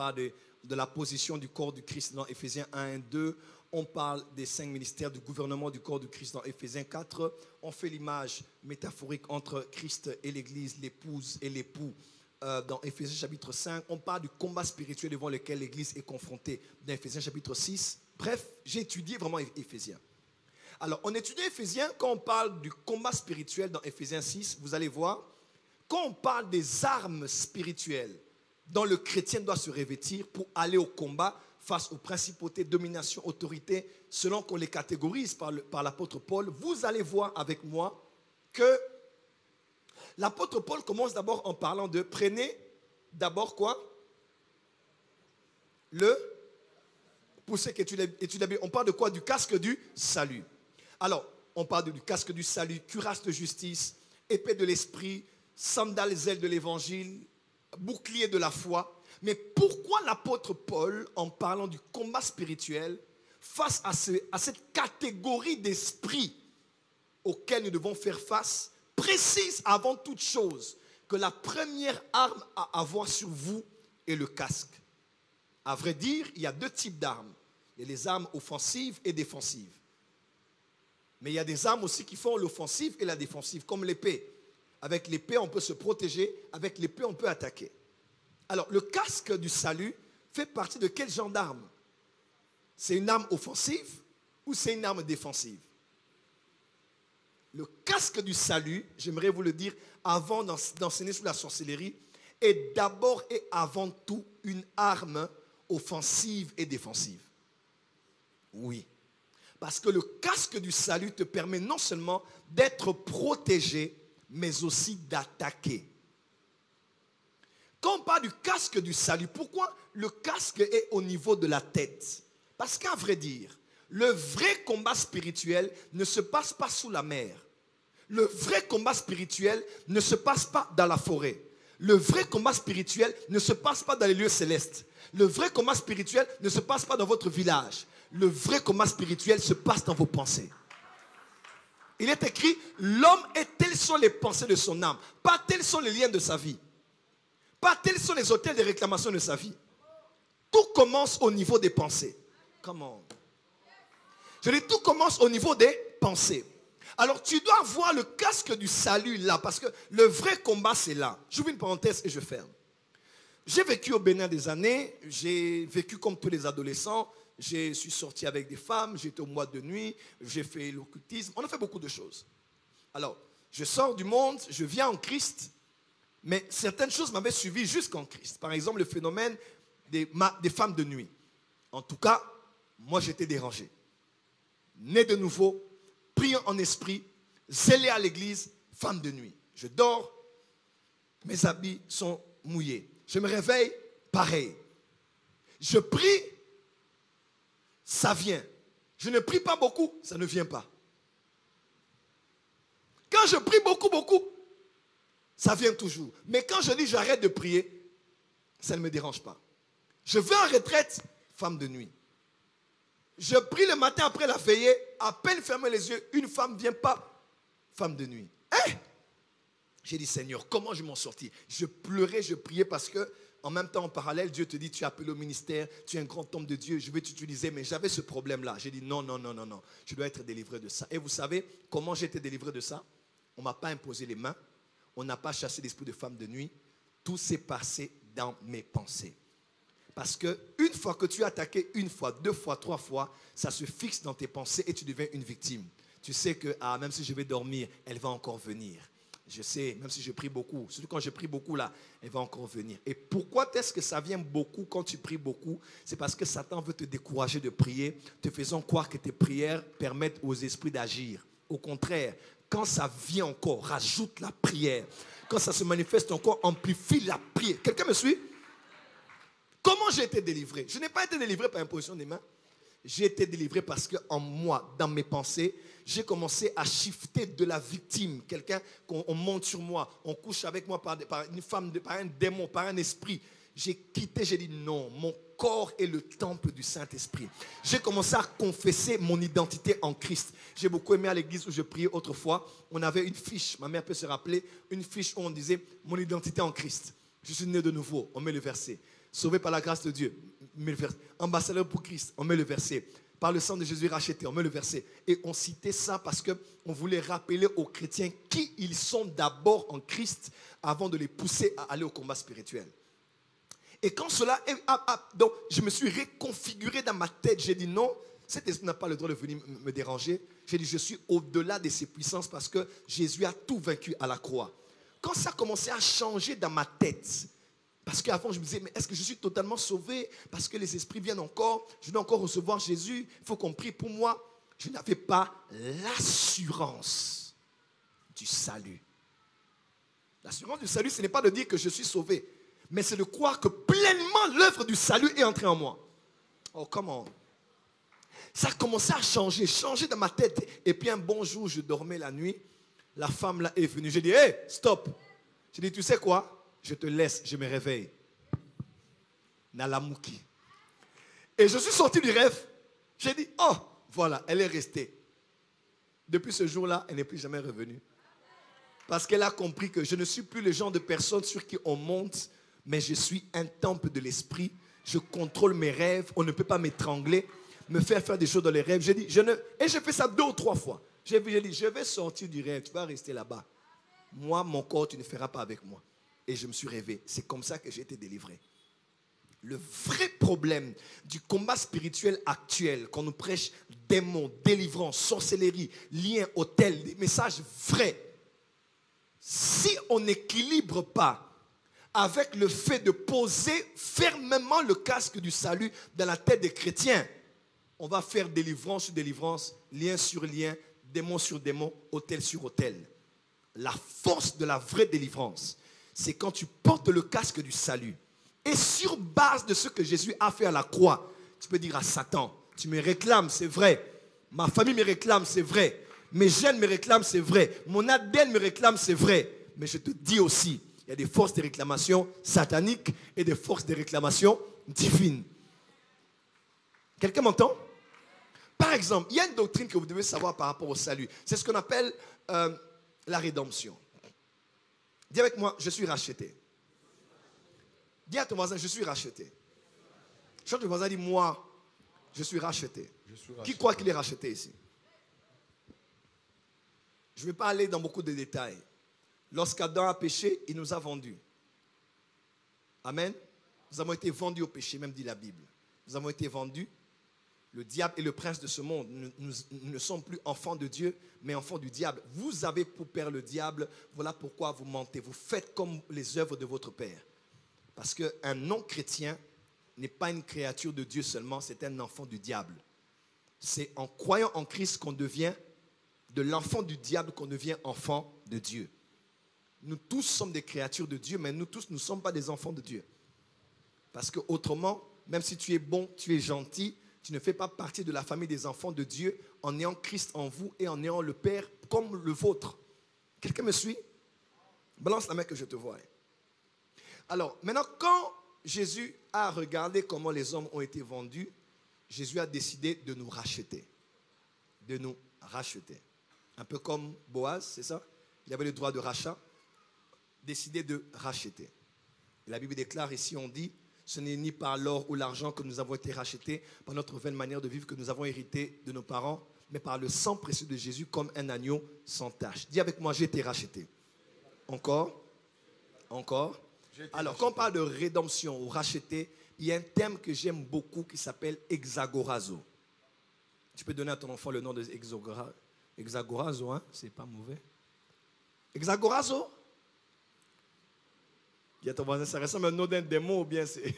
de la position du corps du Christ dans Éphésiens 1 et 2. On parle des 5 ministères du gouvernement du corps du Christ dans Éphésiens 4. On fait l'image métaphorique entre Christ et l'Église, l'épouse et l'époux dans Éphésiens chapitre 5. On parle du combat spirituel devant lequel l'Église est confrontée dans Éphésiens chapitre 6. Bref, j'ai étudié vraiment Éphésiens. Alors, on étudie Éphésiens quand on parle du combat spirituel dans Éphésiens 6. Vous allez voir, quand on parle des armes spirituelles dont le chrétien doit se revêtir pour aller au combat face aux principautés, dominations, autorités, selon qu'on les catégorise par l'apôtre Paul, vous allez voir avec moi que l'apôtre Paul commence d'abord en parlant de prenez d'abord quoi? Pour ceux qui étudient, on parle de quoi? Du casque du salut. Alors, on parle du casque du salut, cuirasse de justice, épée de l'esprit, sandales ailes de l'évangile, bouclier de la foi. Mais pourquoi l'apôtre Paul, en parlant du combat spirituel, face à cette catégorie d'esprit auquel nous devons faire face, précise avant toute chose que la première arme à avoir sur vous est le casque? À vrai dire, il y a 2 types d'armes. Il y a les armes offensives et défensives. Mais il y a des armes aussi qui font l'offensive et la défensive, comme l'épée. Avec l'épée, on peut se protéger. Avec l'épée, on peut attaquer. Alors, le casque du salut fait partie de quel genre d'arme? C'est une arme offensive ou c'est une arme défensive? Le casque du salut, j'aimerais vous le dire avant d'enseigner sur la sorcellerie, est d'abord et avant tout une arme offensive et défensive. Oui. Parce que le casque du salut te permet non seulement d'être protégé, mais aussi d'attaquer. Quand on parle du casque du salut, pourquoi le casque est au niveau de la tête? Parce qu'à vrai dire, le vrai combat spirituel ne se passe pas sous la mer. Le vrai combat spirituel ne se passe pas dans la forêt. Le vrai combat spirituel ne se passe pas dans les lieux célestes. Le vrai combat spirituel ne se passe pas dans votre village. Le vrai combat spirituel se passe dans vos pensées. Il est écrit, l'homme est telles sont les pensées de son âme. Pas tels sont les liens de sa vie. Pas tels sont les hôtels de réclamation de sa vie. Tout commence au niveau des pensées. Comment? Je dis, tout commence au niveau des pensées. Alors tu dois voir le casque du salut là, parce que le vrai combat c'est là. J'ouvre une parenthèse et je ferme. J'ai vécu au Bénin des années, j'ai vécu comme tous les adolescents, je suis sorti avec des femmes, j'étais au mois de nuit, j'ai fait l'occultisme, on a fait beaucoup de choses. Alors, je sors du monde, je viens en Christ, mais certaines choses m'avaient suivi jusqu'en Christ. Par exemple, le phénomène des femmes de nuit. En tout cas, moi j'étais dérangé. Né de nouveau, priant en esprit, zélé à l'église, femme de nuit. Je dors, mes habits sont mouillés. Je me réveille, pareil. Je prie, ça vient. Je ne prie pas beaucoup, ça ne vient pas. Quand je prie beaucoup, ça vient toujours. Mais quand je dis j'arrête de prier, ça ne me dérange pas. Je vais en retraite, femme de nuit. Je prie le matin après la veillée, à peine fermer les yeux, une femme ne vient pas, femme de nuit. Hein? J'ai dit, Seigneur, comment je m'en sortis? Je pleurais, je priais parce que, en même temps, en parallèle, Dieu te dit, tu es appelé au ministère, tu es un grand homme de Dieu, je vais t'utiliser. Mais j'avais ce problème-là. J'ai dit, non, je dois être délivré de ça. Et vous savez comment j'ai été délivré de ça? On ne m'a pas imposé les mains, on n'a pas chassé l'esprit de femme de nuit. Tout s'est passé dans mes pensées. Parce qu'une fois que tu as attaqué, 1 fois, 2 fois, 3 fois, ça se fixe dans tes pensées et tu deviens une victime. Tu sais que même si je vais dormir, elle va encore venir. Je sais, même si je prie beaucoup, surtout quand je prie beaucoup là, elle va encore venir. Et pourquoi est-ce que ça vient beaucoup quand tu pries beaucoup? C'est parce que Satan veut te décourager de prier, te faisant croire que tes prières permettent aux esprits d'agir. Au contraire, quand ça vient encore, rajoute la prière. Quand ça se manifeste encore, amplifie la prière. Quelqu'un me suit? Comment j'ai été délivré? Je n'ai pas été délivré par imposition des mains. J'ai été délivré parce qu'en moi, dans mes pensées, j'ai commencé à shifter de la victime. Quelqu'un, on monte sur moi, on couche avec moi par une femme, par un démon, par un esprit. J'ai quitté, j'ai dit non, mon corps est le temple du Saint-Esprit. J'ai commencé à confesser mon identité en Christ. J'ai beaucoup aimé à l'église où je priais autrefois. On avait une fiche, ma mère peut se rappeler, une fiche où on disait mon identité en Christ. Je suis né de nouveau, on met le verset. Sauvé par la grâce de Dieu. met le verset. Ambassadeur pour Christ, on met le verset. Par le sang de Jésus racheté, on met le verset. Et on citait ça parce qu'on voulait rappeler aux chrétiens qui ils sont d'abord en Christ avant de les pousser à aller au combat spirituel. Et quand cela est... donc, je me suis réconfiguré dans ma tête. J'ai dit non, cet esprit n'a pas le droit de venir me déranger. J'ai dit je suis au-delà de ses puissances parce que Jésus a tout vaincu à la croix. Quand ça a commencé à changer dans ma tête, parce qu'avant je me disais, mais est-ce que je suis totalement sauvé? Parce que les esprits viennent encore, je dois encore recevoir Jésus, il faut qu'on prie pour moi. Je n'avais pas l'assurance du salut. L'assurance du salut, ce n'est pas de dire que je suis sauvé, mais c'est de croire que pleinement l'œuvre du salut est entrée en moi. Oh, comment? Ça a commencé à changer dans ma tête. Et puis un bon jour, je dormais la nuit, la femme là est venue. J'ai dit, hé, stop. J'ai dit, tu sais quoi? Je te laisse, je me réveille. Nalamouki. Et je suis sorti du rêve. J'ai dit, oh, voilà, elle est restée. Depuis ce jour-là, elle n'est plus jamais revenue. Parce qu'elle a compris que je ne suis plus le genre de personne sur qui on monte, mais je suis un temple de l'esprit. Je contrôle mes rêves. On ne peut pas m'étrangler, me faire des choses dans les rêves. J'ai dit, et j'ai fait ça 2 ou 3 fois. J'ai dit, je vais sortir du rêve, tu vas rester là-bas. Moi, mon corps, tu ne feras pas avec moi. Et je me suis rêvé. C'est comme ça que j'ai été délivré. Le vrai problème du combat spirituel actuel, qu'on nous prêche démons, délivrance, sorcellerie, liens, hôtels, des messages vrais. Si on n'équilibre pas avec le fait de poser fermement le casque du salut dans la tête des chrétiens, on va faire délivrance sur délivrance, lien sur lien, démon sur démon, hôtel sur hôtel. La force de la vraie délivrance, c'est quand tu portes le casque du salut. Et sur base de ce que Jésus a fait à la croix, tu peux dire à Satan, tu me réclames, c'est vrai. Ma famille me réclame, c'est vrai. Mes gènes me réclament, c'est vrai. Mon ADN me réclame, c'est vrai. Mais je te dis aussi, il y a des forces de réclamation sataniques et des forces de réclamation divines. Quelqu'un m'entend? Par exemple, il y a une doctrine que vous devez savoir par rapport au salut. C'est ce qu'on appelle la rédemption. Dis avec moi, je suis racheté. Dis à ton voisin, je suis racheté. Chante le voisin, dit moi, je suis racheté. Qui croit qu'il est racheté ici? Je ne vais pas aller dans beaucoup de détails. Lorsqu'Adam a péché, il nous a vendus. Amen. Nous avons été vendus au péché, même dit la Bible. Nous avons été vendus. Le diable est le prince de ce monde. Nous ne sommes plus enfants de Dieu, mais enfants du diable. Vous avez pour père le diable. Voilà pourquoi vous mentez. Vous faites comme les œuvres de votre père. Parce qu'un non-chrétien n'est pas une créature de Dieu seulement, c'est un enfant du diable. C'est en croyant en Christ qu'on devient de l'enfant du diable, qu'on devient enfant de Dieu. Nous tous sommes des créatures de Dieu, mais nous tous ne sommes pas des enfants de Dieu. Parce qu'autrement, même si tu es bon, tu es gentil, tu ne fais pas partie de la famille des enfants de Dieu en ayant Christ en vous et en ayant le Père comme le vôtre. Quelqu'un me suit? Balance la main que je te vois. Alors, maintenant, quand Jésus a regardé comment les hommes ont été vendus, Jésus a décidé de nous racheter. De nous racheter. Un peu comme Boaz, c'est ça? Il avait le droit de rachat. Décidé de racheter. Et la Bible déclare ici, on dit, ce n'est ni par l'or ou l'argent que nous avons été rachetés, par notre vaine manière de vivre que nous avons hérité de nos parents, mais par le sang précieux de Jésus comme un agneau sans tache. Dis avec moi, j'ai été racheté. Encore. Alors, quand on parle de rédemption ou racheter, il y a un terme que j'aime beaucoup qui s'appelle exagorazo. Tu peux donner à ton enfant le nom de exagorazo, hein? C'est pas mauvais. Exagorazo? Dis à ton voisin, ça ressemble à un nom d'un démon ou bien c'est...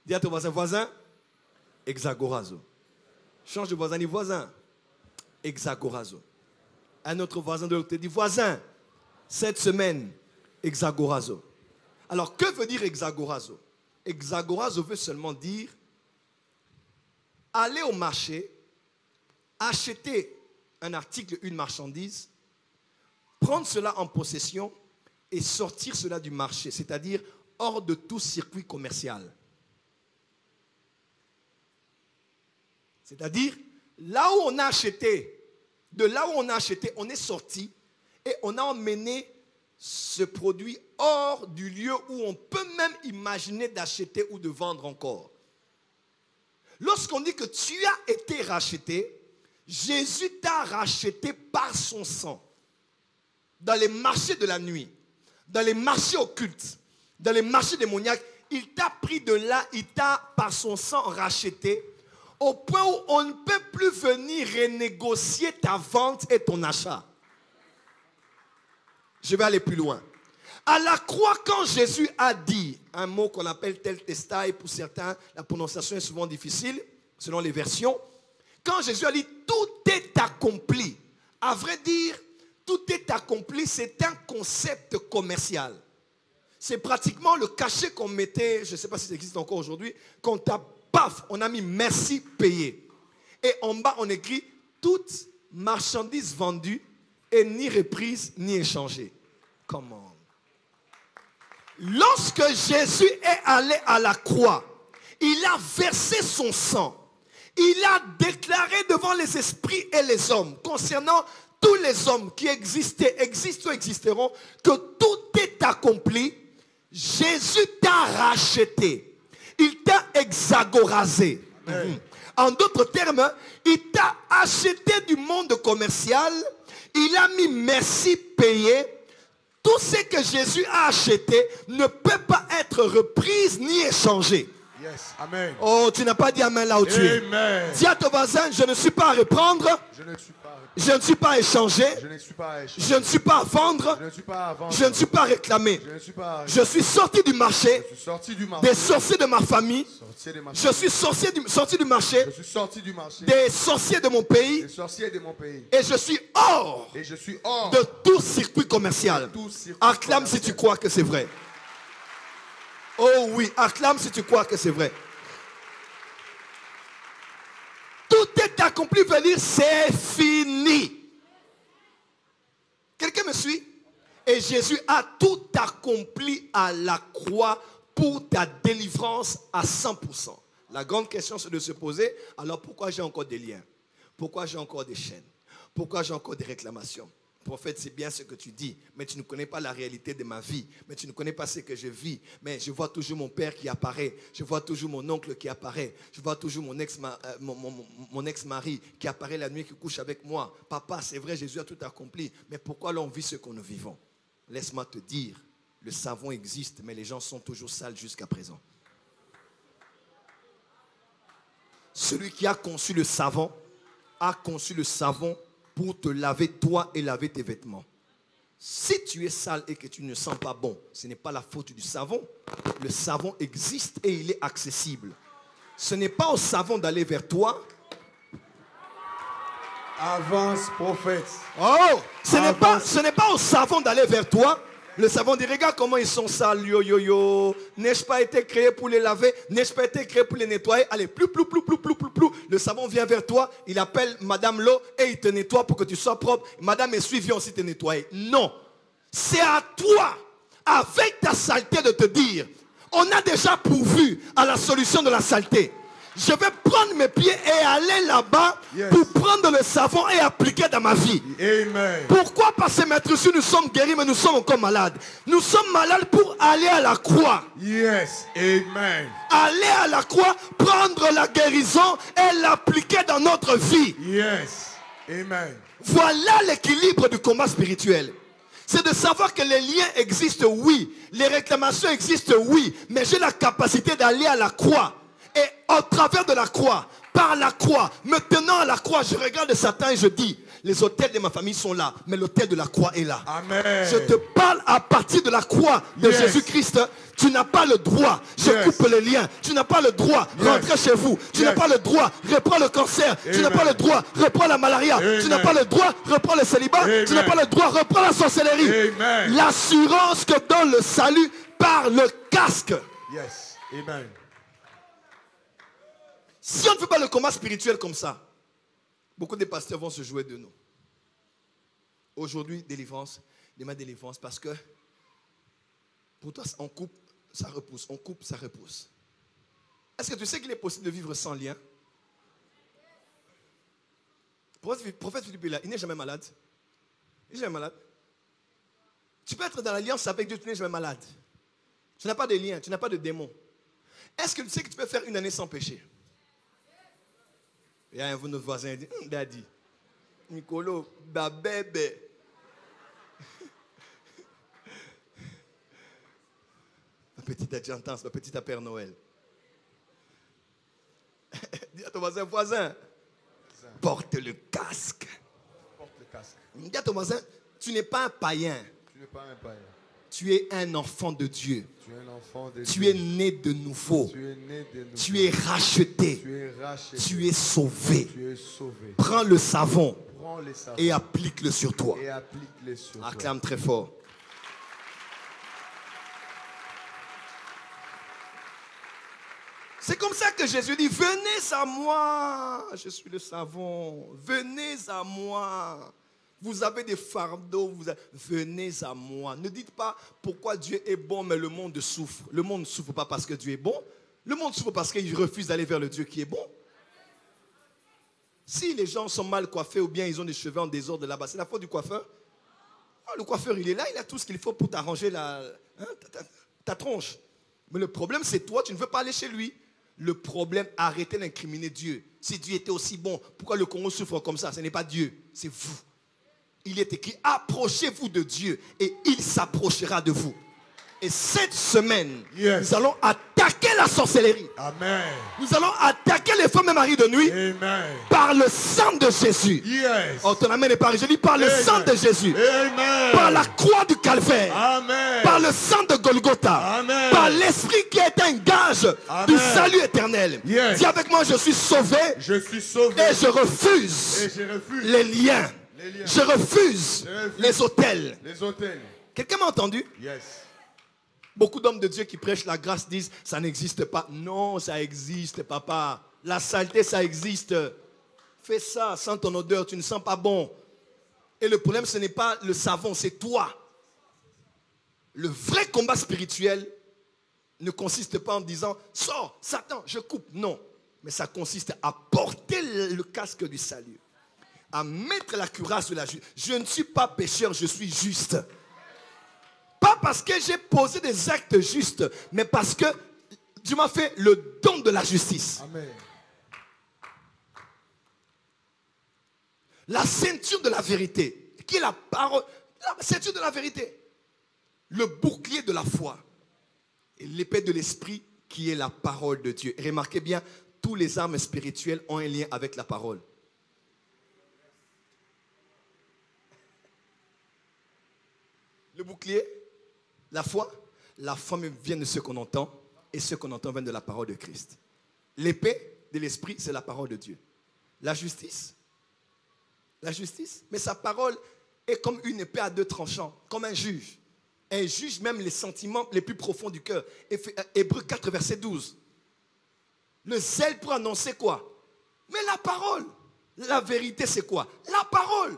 Dis à ton voisin, exagorazo. Change de voisin, dis voisin, exagorazo. Un autre voisin de l'autre côté dit voisin, cette semaine, exagorazo. Alors, que veut dire exagorazo? Exagorazo veut seulement dire aller au marché, acheter un article, une marchandise, prendre cela en possession et sortir cela du marché, c'est-à-dire hors de tout circuit commercial. C'est-à-dire, là où on a acheté, de là où on a acheté, on est sorti et on a emmené ce produit hors du lieu où on peut même imaginer d'acheter ou de vendre encore. Lorsqu'on dit que tu as été racheté, Jésus t'a racheté par son sang. Dans les marchés de la nuit, dans les marchés occultes, dans les marchés démoniaques, il t'a pris de là, il t'a par son sang racheté, au point où on ne peut plus venir renégocier ta vente et ton achat. Je vais aller plus loin. À la croix, quand Jésus a dit un mot qu'on appelle tel testai, pour certains, la prononciation est souvent difficile, selon les versions. Quand Jésus a dit tout est accompli, à vrai dire, tout est accompli, c'est un concept commercial. C'est pratiquement le cachet qu'on mettait, je ne sais pas si ça existe encore aujourd'hui, quand paf, on a mis merci payé. Et en bas, on écrit toute marchandise vendue et ni reprise ni échangée. Comment? Lorsque Jésus est allé à la croix, il a versé son sang. Il a déclaré devant les esprits et les hommes, concernant tous les hommes qui existaient, existent ou existeront, que tout est accompli. Jésus t'a racheté. Il t'a hexagorisé. En d'autres termes, il t'a acheté du monde commercial. Il a mis merci payé. Tout ce que Jésus a acheté ne peut pas être repris ni échangé. Yes. Amen. Oh, tu n'as pas dit amen là où tu es. Dis à ton voisin, je ne suis pas à reprendre. Je ne suis pas. Je ne suis pas à échanger. Je ne suis pas à échanger. Je ne suis pas à vendre. Je ne suis pas à vendre. Je ne suis pas à réclamer. Je ne suis pas à... Je suis sorti du marché. Je suis sorti du marché. Des sorciers de ma famille. Je suis sorti du marché. Je suis sorti du marché. Des sorciers de mon pays. Des sorciers de mon pays. Et je suis hors. Et je suis hors de tout circuit commercial. Acclame si tu crois que c'est vrai. Oh oui, acclame si tu crois que c'est vrai. Tout est accompli, veut dire c'est fini. Quelqu'un me suit? Et Jésus a tout accompli à la croix pour ta délivrance à 100%. La grande question c'est de se poser, alors pourquoi j'ai encore des liens? Pourquoi j'ai encore des chaînes? Pourquoi j'ai encore des réclamations? Prophète, c'est bien ce que tu dis, mais tu ne connais pas la réalité de ma vie, mais tu ne connais pas ce que je vis, mais je vois toujours mon père qui apparaît, je vois toujours mon oncle qui apparaît, je vois toujours mon ex-mari qui apparaît la nuit, qui couche avec moi. Papa, c'est vrai, Jésus a tout accompli, mais pourquoi l'on vit ce que nous vivons? Laisse-moi te dire, le savon existe, mais les gens sont toujours sales jusqu'à présent. Celui qui a conçu le savon a conçu le savon pour te laver toi et laver tes vêtements. Si tu es sale et que tu ne sens pas bon, ce n'est pas la faute du savon. Le savon existe et il est accessible. Ce n'est pas au savon d'aller vers toi. Avance, prophète. Oh, ce n'est pas au savon d'aller vers toi. Le savon dit, regarde comment ils sont sales, yo, yo, yo. N'ai-je pas été créé pour les laver? N'ai-je pas été créé pour les nettoyer? Allez, plus. Le savon vient vers toi, il appelle Madame Lo et il te nettoie pour que tu sois propre. Madame Essuie vient aussi te nettoyer. Non. C'est à toi, avec ta saleté, de te dire, on a déjà pourvu à la solution de la saleté. Je vais prendre mes pieds et aller là-bas pour prendre le savon et appliquer dans ma vie. Amen. Pourquoi? Parce que maître, si nous sommes guéris, mais nous sommes encore malades. Nous sommes malades pour aller à la croix. Yes. Amen. Aller à la croix, prendre la guérison et l'appliquer dans notre vie. Yes. Amen. Voilà l'équilibre du combat spirituel. C'est de savoir que les liens existent, oui. Les réclamations existent, oui. Mais j'ai la capacité d'aller à la croix. Et au travers de la croix, par la croix, me tenant à la croix, je regarde Satan et je dis, les autels de ma famille sont là, mais l'autel de la croix est là. Amen. Je te parle à partir de la croix de Jésus-Christ. Tu n'as pas le droit, je coupe les liens. Tu n'as pas le droit, rentrer chez vous. Tu n'as pas le droit, reprends le cancer. Tu n'as pas le droit, reprends la malaria. Tu n'as pas le droit, reprends le célibat. Tu n'as pas le droit, reprends la sorcellerie. L'assurance que donne le salut par le casque. Yes. Amen. Si on ne fait pas le combat spirituel comme ça, beaucoup de pasteurs vont se jouer de nous. Aujourd'hui, délivrance, demain délivrance, parce que pour toi, on coupe, ça repousse, on coupe, ça repousse. Est-ce que tu sais qu'il est possible de vivre sans lien? Prophète Philippe est là, il n'est jamais malade. Il n'est jamais malade. Tu peux être dans l'alliance avec Dieu, tu n'es jamais malade. Tu n'as pas de lien, tu n'as pas de démon. Est-ce que tu sais que tu peux faire une année sans péché? Il y a un de nos voisins qui dit, Daddy, Nicolo, da bébé. Ma petite adjutance, ma petite Père Noël. Dis à ton voisin, porte le casque. Porte le casque. Dis à ton voisin, tu n'es pas un païen. Tu n'es pas un païen. Tu es un enfant de Dieu. Tu es un enfant de Tu Dieu. es né de nouveau. Tu es né de nouveau. Tu es racheté. Tu es racheté. Tu es sauvé. Tu es sauvé. Prends le savon Prends les savons et applique-le sur toi. et applique-les sur toi. Acclame très fort. C'est comme ça que Jésus dit, venez à moi, je suis le savon, venez à moi. Vous avez des fardeaux, venez à moi. Ne dites pas pourquoi Dieu est bon, mais le monde souffre. Le monde ne souffre pas parce que Dieu est bon. Le monde souffre parce qu'il refuse d'aller vers le Dieu qui est bon. Si les gens sont mal coiffés ou bien ils ont des cheveux en désordre là-bas, c'est la faute du coiffeur. Ah, le coiffeur, il est là, il a tout ce qu'il faut pour t'arranger ta tronche. Mais le problème, c'est toi, tu ne veux pas aller chez lui. Le problème, arrêtez d'incriminer Dieu. Si Dieu était aussi bon, pourquoi le Congo souffre comme ça? Ce n'est pas Dieu, c'est vous. Il est écrit, approchez-vous de Dieu et il s'approchera de vous. Et cette semaine, nous allons attaquer la sorcellerie. Amen. Nous allons attaquer les femmes et maris de nuit. Amen. Par le sang de Jésus. Yes. Oh, ton amen est pareil. Je dis par le sang de Jésus. Amen. Par la croix du calvaire. Amen. Par le sang de Golgotha. Amen. Par l'esprit qui est un gage du salut éternel. Yes. Dis avec moi, je suis sauvé. Je suis sauvé. Et je refuse, les liens. Je refuse les autels. Les autels. Quelqu'un m'a entendu? Yes. Beaucoup d'hommes de Dieu qui prêchent la grâce disent, ça n'existe pas. Non, ça existe, papa. La saleté, ça existe. Fais ça, sens ton odeur, tu ne sens pas bon. Et le problème, ce n'est pas le savon, c'est toi. Le vrai combat spirituel ne consiste pas en disant, sors, Satan, je coupe. Non, mais ça consiste à porter le casque du salut. À mettre la cuirasse de la justice. Je ne suis pas pécheur, je suis juste. Pas parce que j'ai posé des actes justes, mais parce que Dieu m'a fait le don de la justice. Amen. La ceinture de la vérité, qui est la parole, la ceinture de la vérité. Le bouclier de la foi. Et l'épée de l'esprit, qui est la parole de Dieu. Et remarquez bien, tous les armes spirituelles ont un lien avec la parole. Le bouclier, la foi vient de ce qu'on entend, et ce qu'on entend vient de la parole de Christ. L'épée de l'esprit, c'est la parole de Dieu. La justice, mais sa parole est comme une épée à deux tranchants, comme un juge. Elle juge même les sentiments les plus profonds du cœur. Hébreux 4, verset 12. Le zèle pour annoncer quoi? Mais la parole. La vérité, c'est quoi? La parole.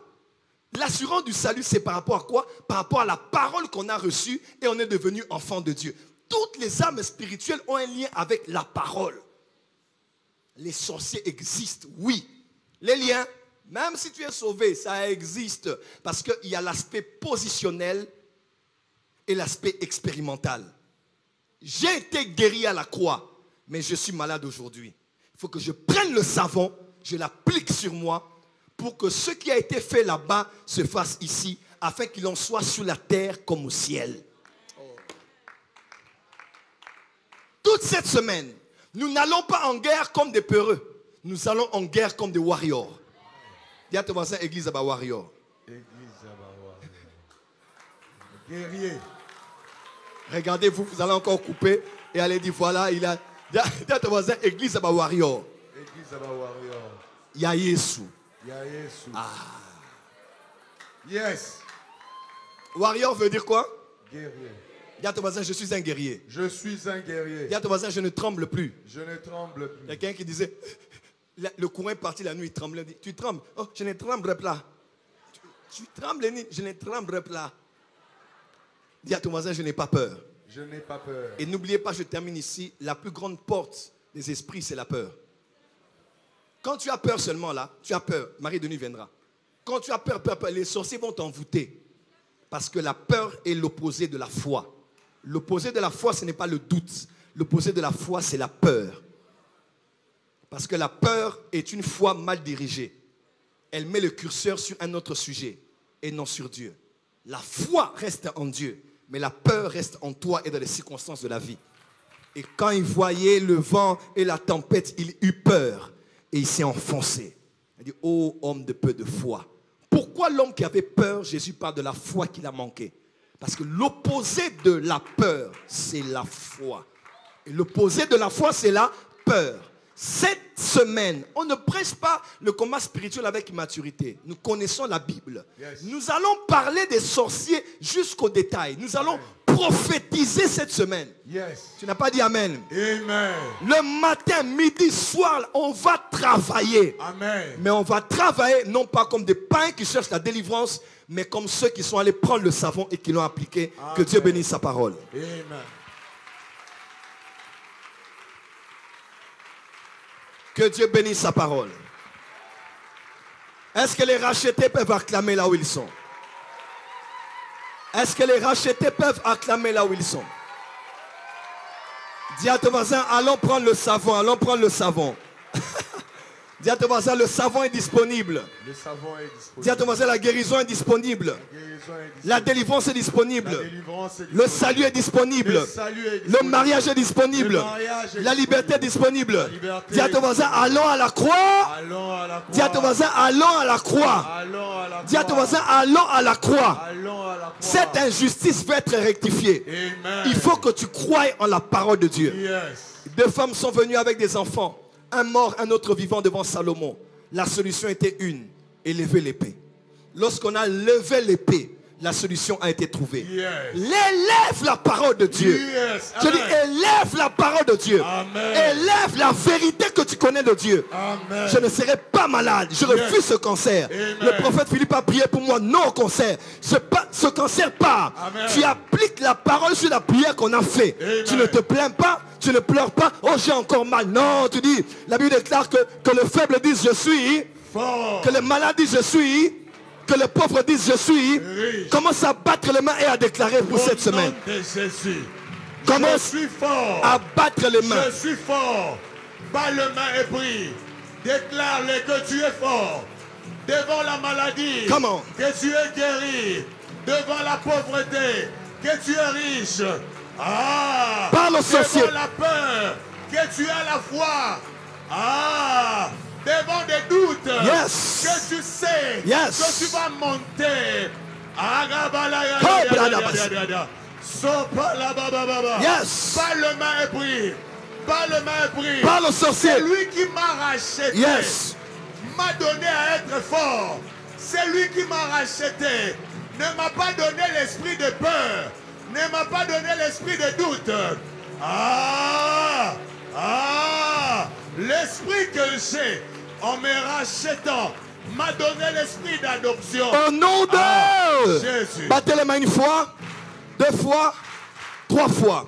L'assurance du salut, c'est par rapport à quoi? Par rapport à la parole qu'on a reçue et on est devenu enfant de Dieu. Toutes les âmes spirituelles ont un lien avec la parole. Les sorciers existent, oui. Les liens, même si tu es sauvé, ça existe. Parce qu'il y a l'aspect positionnel et l'aspect expérimental. J'ai été guéri à la croix, mais je suis malade aujourd'hui. Il faut que je prenne le savon, je l'applique sur moi, pour que ce qui a été fait là-bas se fasse ici, afin qu'il en soit sur la terre comme au ciel. Toute cette semaine, nous n'allons pas en guerre comme des peureux. Nous allons en guerre comme des warriors. Dis à ton voisin, église à bas warrior. Église à bas warrior. Guerrier. Regardez-vous, vous allez encore couper et allez dire, voilà, il a... Dis à ton voisin, église à bas warrior. Église à bas warrior. Ya Yesu. Ya Yesu. Ah. Yes. Warrior veut dire quoi? Guerrier. Dis à ton voisin, je suis un guerrier. Je suis un guerrier. Dis à ton voisin, je ne tremble plus. Je ne tremble plus. Il y a quelqu'un qui disait, le courant est parti la nuit, il tremblait. Il dit, tu trembles? Oh, je ne tremblerai pas. Tu trembles la nuit, je ne tremblerai pas. Dis à ton voisin, je n'ai pas peur. Je n'ai pas peur. Et n'oubliez pas, je termine ici, la plus grande porte des esprits, c'est la peur. Quand tu as peur seulement là, tu as peur, Marie-Denis viendra. Quand tu as peur, les sorciers vont t'envoûter. Parce que la peur est l'opposé de la foi. L'opposé de la foi, ce n'est pas le doute. L'opposé de la foi, c'est la peur. Parce que la peur est une foi mal dirigée. Elle met le curseur sur un autre sujet et non sur Dieu. La foi reste en Dieu, mais la peur reste en toi et dans les circonstances de la vie. Et quand il voyait le vent et la tempête, il eut peur et il s'est enfoncé. Il dit, ô homme de peu de foi. Pourquoi l'homme qui avait peur, Jésus parle de la foi qu'il a manqué? Parce que l'opposé de la peur, c'est la foi. Et l'opposé de la foi, c'est la peur. Cette semaine, on ne prêche pas le combat spirituel avec immaturité. Nous connaissons la Bible. Yes. Nous allons parler des sorciers jusqu'au détail. Nous allons prophétiser cette semaine. Yes. Tu n'as pas dit amen. Amen. Le matin, midi, soir, on va travailler. Amen. Mais on va travailler non pas comme des païens qui cherchent la délivrance, mais comme ceux qui sont allés prendre le savon et qui l'ont appliqué. Amen. Que Dieu bénisse sa parole. Amen. Que Dieu bénisse sa parole. Est-ce que les rachetés peuvent acclamer là où ils sont? Est-ce que les rachetés peuvent acclamer là où ils sont? Dis à ton voisin, allons prendre le savon, allons prendre le savon. Dis à ton voisin, le savon est disponible. Le savon est disponible. Dis à ton voisin, la guérison est disponible. La délivrance est disponible. Le salut est disponible. Le mariage est disponible. La liberté est disponible. Dis à ton voisin, allons à la croix. Dis à ton voisin, allons à la croix. Dis à ton voisin, allons à la croix. Cette injustice va être rectifiée. Il faut que tu croies en la parole de Dieu. Deux femmes sont venues avec des enfants. Un mort, un autre vivant devant Salomon. La solution était une, élever l'épée. Lorsqu'on a levé l'épée, la solution a été trouvée. Élève la parole de Dieu. Je dis, élève la parole de Dieu. Élève la vérité que tu connais de Dieu. Je ne serai pas malade. Je refuse ce cancer. Le prophète Philippe a prié pour moi. Non au cancer. Ce cancer part. Tu appliques la parole sur la prière qu'on a fait. Tu ne te plains pas. Tu ne pleures pas. Oh, j'ai encore mal. Non, tu dis. La Bible déclare que le faible dise je suis. Fort. Que le malade dise je suis. Que le pauvre dise je suis. Riche. Commence à battre les mains et à déclarer pour cette semaine. Commence à battre les mains. Je suis fort. Bats les mains et prie. Déclare-les que tu es fort. Devant la maladie. Comment? Que tu es guéri. Devant la pauvreté. Que tu es riche. Ah. Parle au sorcier. Devant la peur. Que tu as la foi. Ah. Devant des doutes, yes. Que tu sais yes. Que tu vas monter. Yes. Pas le main et prie. Pas le main et prie. Parle au sorcier. C'est lui qui m'a racheté. Yes. M'a donné à être fort. C'est lui qui m'a racheté. Ne m'a pas donné l'esprit de peur. Ne m'a pas donné l'esprit de doute. Ah. L'esprit que j'ai en me rachetant m'a donné l'esprit d'adoption. Au nom de Jésus. Battez les mains une fois, deux fois, trois fois.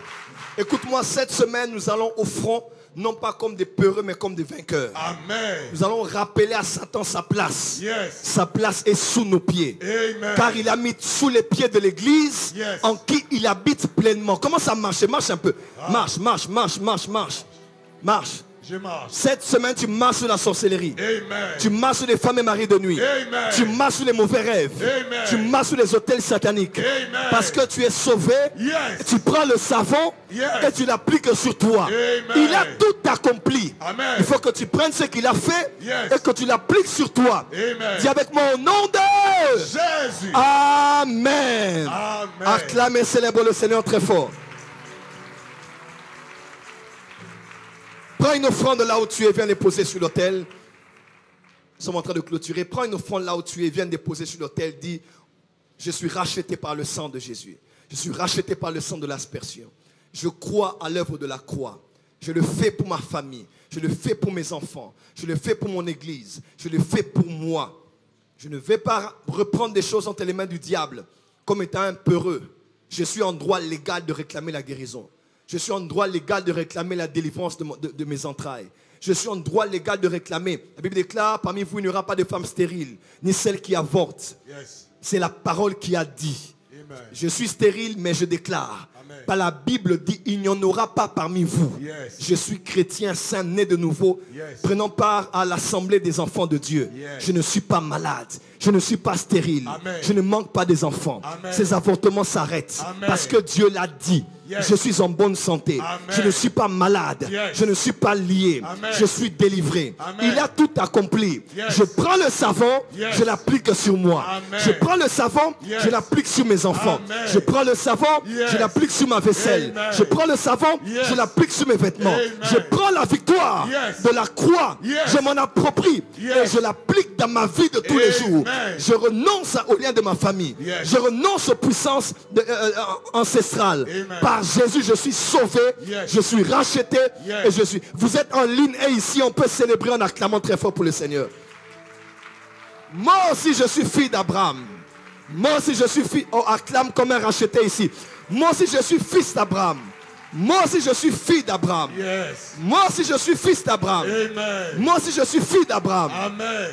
Écoute-moi, cette semaine, nous allons au front, non pas comme des peureux, mais comme des vainqueurs. Amen. Nous allons rappeler à Satan sa place. Yes. Sa place est sous nos pieds. Amen. Car il a mis sous les pieds de l'église, yes. En qui il habite pleinement. Comment ça marche? Marche un peu. Marche. Je marche. Cette semaine, tu marches sur la sorcellerie. Amen. Tu marches sur les femmes et maris de nuit. Amen. Tu marches sur les mauvais rêves. Amen. Tu marches sur les hôtels sataniques. Amen. Parce que tu es sauvé. Yes. Tu prends le savon, yes. Et tu l'appliques sur toi. Amen. Il a tout accompli. Amen. Il faut que tu prennes ce qu'il a fait, yes. Et que tu l'appliques sur toi. Amen. Dis avec moi au nom de Jésus. Amen. Amen. Acclamez, célèbre le Seigneur très fort. Prends une offrande là où tu es, viens les poser sur l'autel. Nous sommes en train de clôturer. Prends une offrande là où tu es, viens déposer sur l'autel. Dis, je suis racheté par le sang de Jésus. Je suis racheté par le sang de l'aspersion. Je crois à l'œuvre de la croix. Je le fais pour ma famille. Je le fais pour mes enfants. Je le fais pour mon église. Je le fais pour moi. Je ne vais pas reprendre des choses entre les mains du diable comme étant un peureux. Je suis en droit légal de réclamer la guérison. Je suis en droit légal de réclamer la délivrance de mes entrailles. Je suis en droit légal de réclamer. La Bible déclare, parmi vous, il n'y aura pas de femme stérile, ni celle qui avorte. Yes. C'est la parole qui a dit. Amen. Je suis stérile, mais je déclare. Amen. Par la Bible dit, il n'y en aura pas parmi vous. Yes. Je suis chrétien, saint, né de nouveau, Yes. prenant part à l'assemblée des enfants de Dieu. Yes. Je ne suis pas malade, je ne suis pas stérile, Amen. je ne manque pas des enfants. Amen. Ces avortements s'arrêtent Amen. parce que Dieu l'a dit. Yes. Je suis en bonne santé. Amen. Je ne suis pas malade. Yes. Je ne suis pas lié. Amen. Je suis délivré. Amen. Il a tout accompli. Yes. Je prends le savon, Yes. je l'applique sur moi. Amen. Je prends le savon, Yes. je l'applique sur mes enfants. Amen. Je prends le savon, Yes. je l'applique sur ma vaisselle. Amen. Je prends le savon, Yes. je l'applique sur mes vêtements. Amen. Je prends la victoire Yes. de la croix. Yes. Je m'en approprie Yes. et je l'applique dans ma vie de tous les jours. Amen. Je renonce aux liens de ma famille. Yes. Je renonce aux puissances ancestrales. Amen. Par Jésus, je suis sauvé, Yes. je suis racheté Yes. et je suis. Vous êtes en ligne et ici, on peut célébrer en acclamant très fort pour le Seigneur. Moi aussi, je suis fille d'Abraham. Moi aussi, je suis fille. Oh, acclame comme un racheté ici. Moi aussi, je suis fils d'Abraham. Moi aussi, je suis fille d'Abraham. Yes. Moi aussi, je suis fils d'Abraham. Amen. Moi aussi, je suis fille d'Abraham. Amen.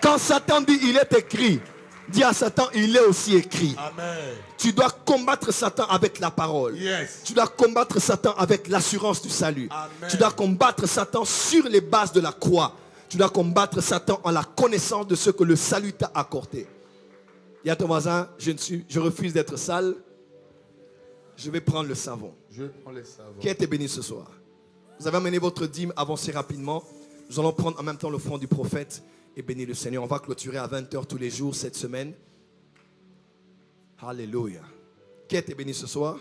Quand Satan dit il est écrit, dis à Satan il est aussi écrit. Amen. Tu dois combattre Satan avec la parole. Yes. Tu dois combattre Satan avec l'assurance du salut. Amen. Tu dois combattre Satan sur les bases de la croix. Tu dois combattre Satan en la connaissance de ce que le salut t'a accordé. Dis à ton voisin, je refuse d'être sale. Je vais prendre le savon. Je prends les savons. Qui a été béni ce soir? Vous avez amené votre dîme, avancez rapidement. Nous allons prendre en même temps l'offrande du prophète et bénir le Seigneur. On va clôturer à 20h tous les jours cette semaine. Alléluia. Qui a été béni ce soir?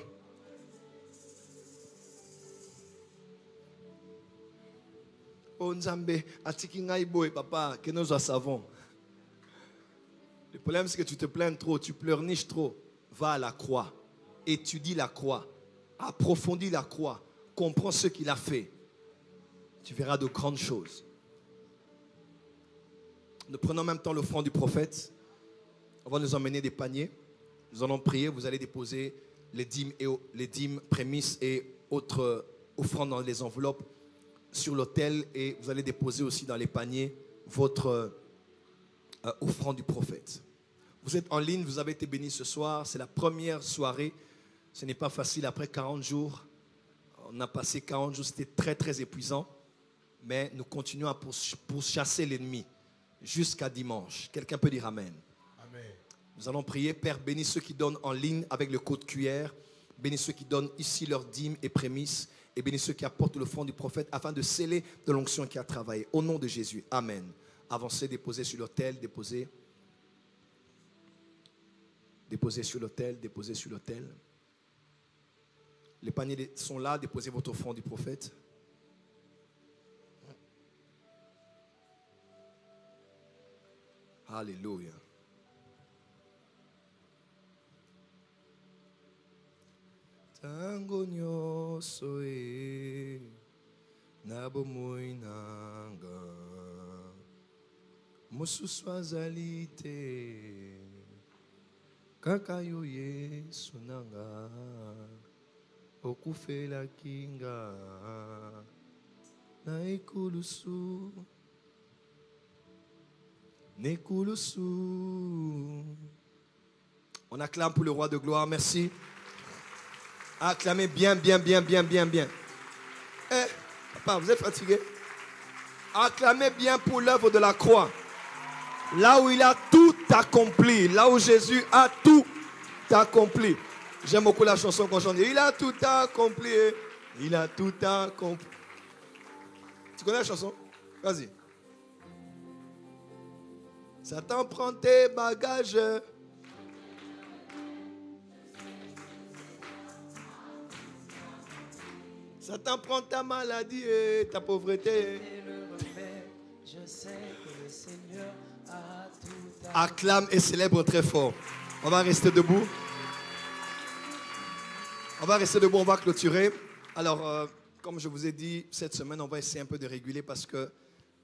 Oh Nzambe, atiki ngai boy papa, que nous savons. Le problème c'est que tu te plains trop, tu pleurniches trop. Va à la croix, étudie la croix, approfondis la croix, comprends ce qu'il a fait. Tu verras de grandes choses. Nous prenons en même temps l'offrande du prophète. On va nous emmener des paniers. Nous allons prier. Vous allez déposer les dîmes, prémices et autres offrandes dans les enveloppes sur l'autel. Et vous allez déposer aussi dans les paniers votre offrande du prophète. Vous êtes en ligne, vous avez été bénis ce soir. C'est la première soirée. Ce n'est pas facile après 40 jours. On a passé 40 jours, c'était très très épuisant. Mais nous continuons à pourchasser l'ennemi jusqu'à dimanche. Quelqu'un peut dire Amen. Amen. Nous allons prier. Père, bénis ceux qui donnent en ligne avec le code QR. Bénis ceux qui donnent ici leurs dîmes et prémices. Et bénis ceux qui apportent le front du prophète afin de sceller de l'onction qui a travaillé. Au nom de Jésus. Amen. Avancez, déposez sur l'autel, déposez. Déposez sur l'autel, déposez sur l'autel. Les paniers sont là, déposez votre offrande du prophète. Alléluia. Tango nyoso e nabo moinanga mosusu azali te kaka yo Yesu nanga okufela kinga na ekulusu nekulusu. On acclame pour le roi de gloire, merci. Acclamez bien, bien, bien, bien, bien, bien. Eh, papa, vous êtes fatigué? Acclamez bien pour l'œuvre de la croix. Là où il a tout accompli. Là où Jésus a tout accompli. J'aime beaucoup la chanson qu'on chante. Il a tout accompli. Il a tout accompli. Tu connais la chanson? Vas-y. Satan prend tes bagages. Satan prend ta maladie et ta pauvreté. Je sais que le Seigneur a tout. Acclame et célèbre très fort. On va rester debout. On va rester debout, on va clôturer. Alors, comme je vous ai dit, cette semaine, on va essayer un peu de réguler parce que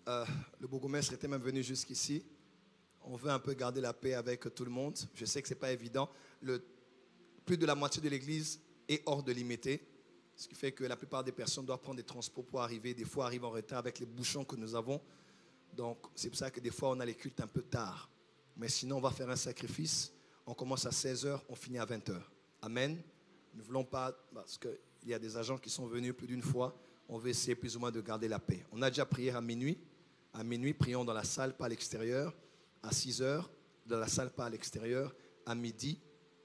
le bourgmestre était même venu jusqu'ici. On veut un peu garder la paix avec tout le monde. Je sais que ce n'est pas évident. Plus de la moitié de l'église est hors de limité. Ce qui fait que la plupart des personnes doivent prendre des transports pour arriver. Des fois, arrivent en retard avec les bouchons que nous avons. Donc, c'est pour ça que des fois, on a les cultes un peu tard. Mais sinon, on va faire un sacrifice. On commence à 16h, on finit à 20h. Amen. Nous ne voulons pas, parce qu'il y a des agents qui sont venus plus d'une fois, on veut essayer plus ou moins de garder la paix. On a déjà prié à minuit. À minuit, prions dans la salle, pas à l'extérieur. À 6 heures, dans la salle, pas à l'extérieur. À midi,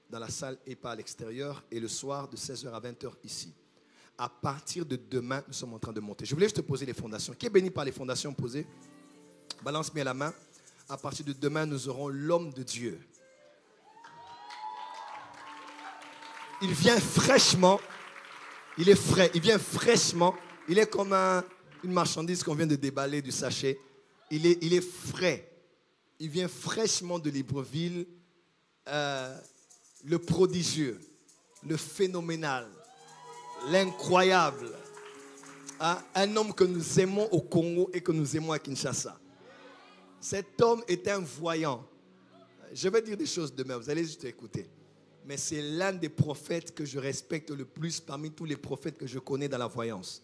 dans la salle et pas à l'extérieur. Et le soir, de 16h à 20h ici. À partir de demain, nous sommes en train de monter. Je voulais juste te poser les fondations. Qui est béni par les fondations posées? Balance bien la main. À partir de demain, nous aurons l'homme de Dieu. Il vient fraîchement. Il est frais. Il vient fraîchement. Il est comme une marchandise qu'on vient de déballer du sachet. Il est frais. Il vient fraîchement de Libreville. Le prodigieux, le phénoménal, l'incroyable. Un homme que nous aimons au Congo et que nous aimons à Kinshasa. Cet homme est un voyant. Je vais dire des choses demain, vous allez juste écouter. Mais c'est l'un des prophètes que je respecte le plus parmi tous les prophètes que je connais dans la voyance.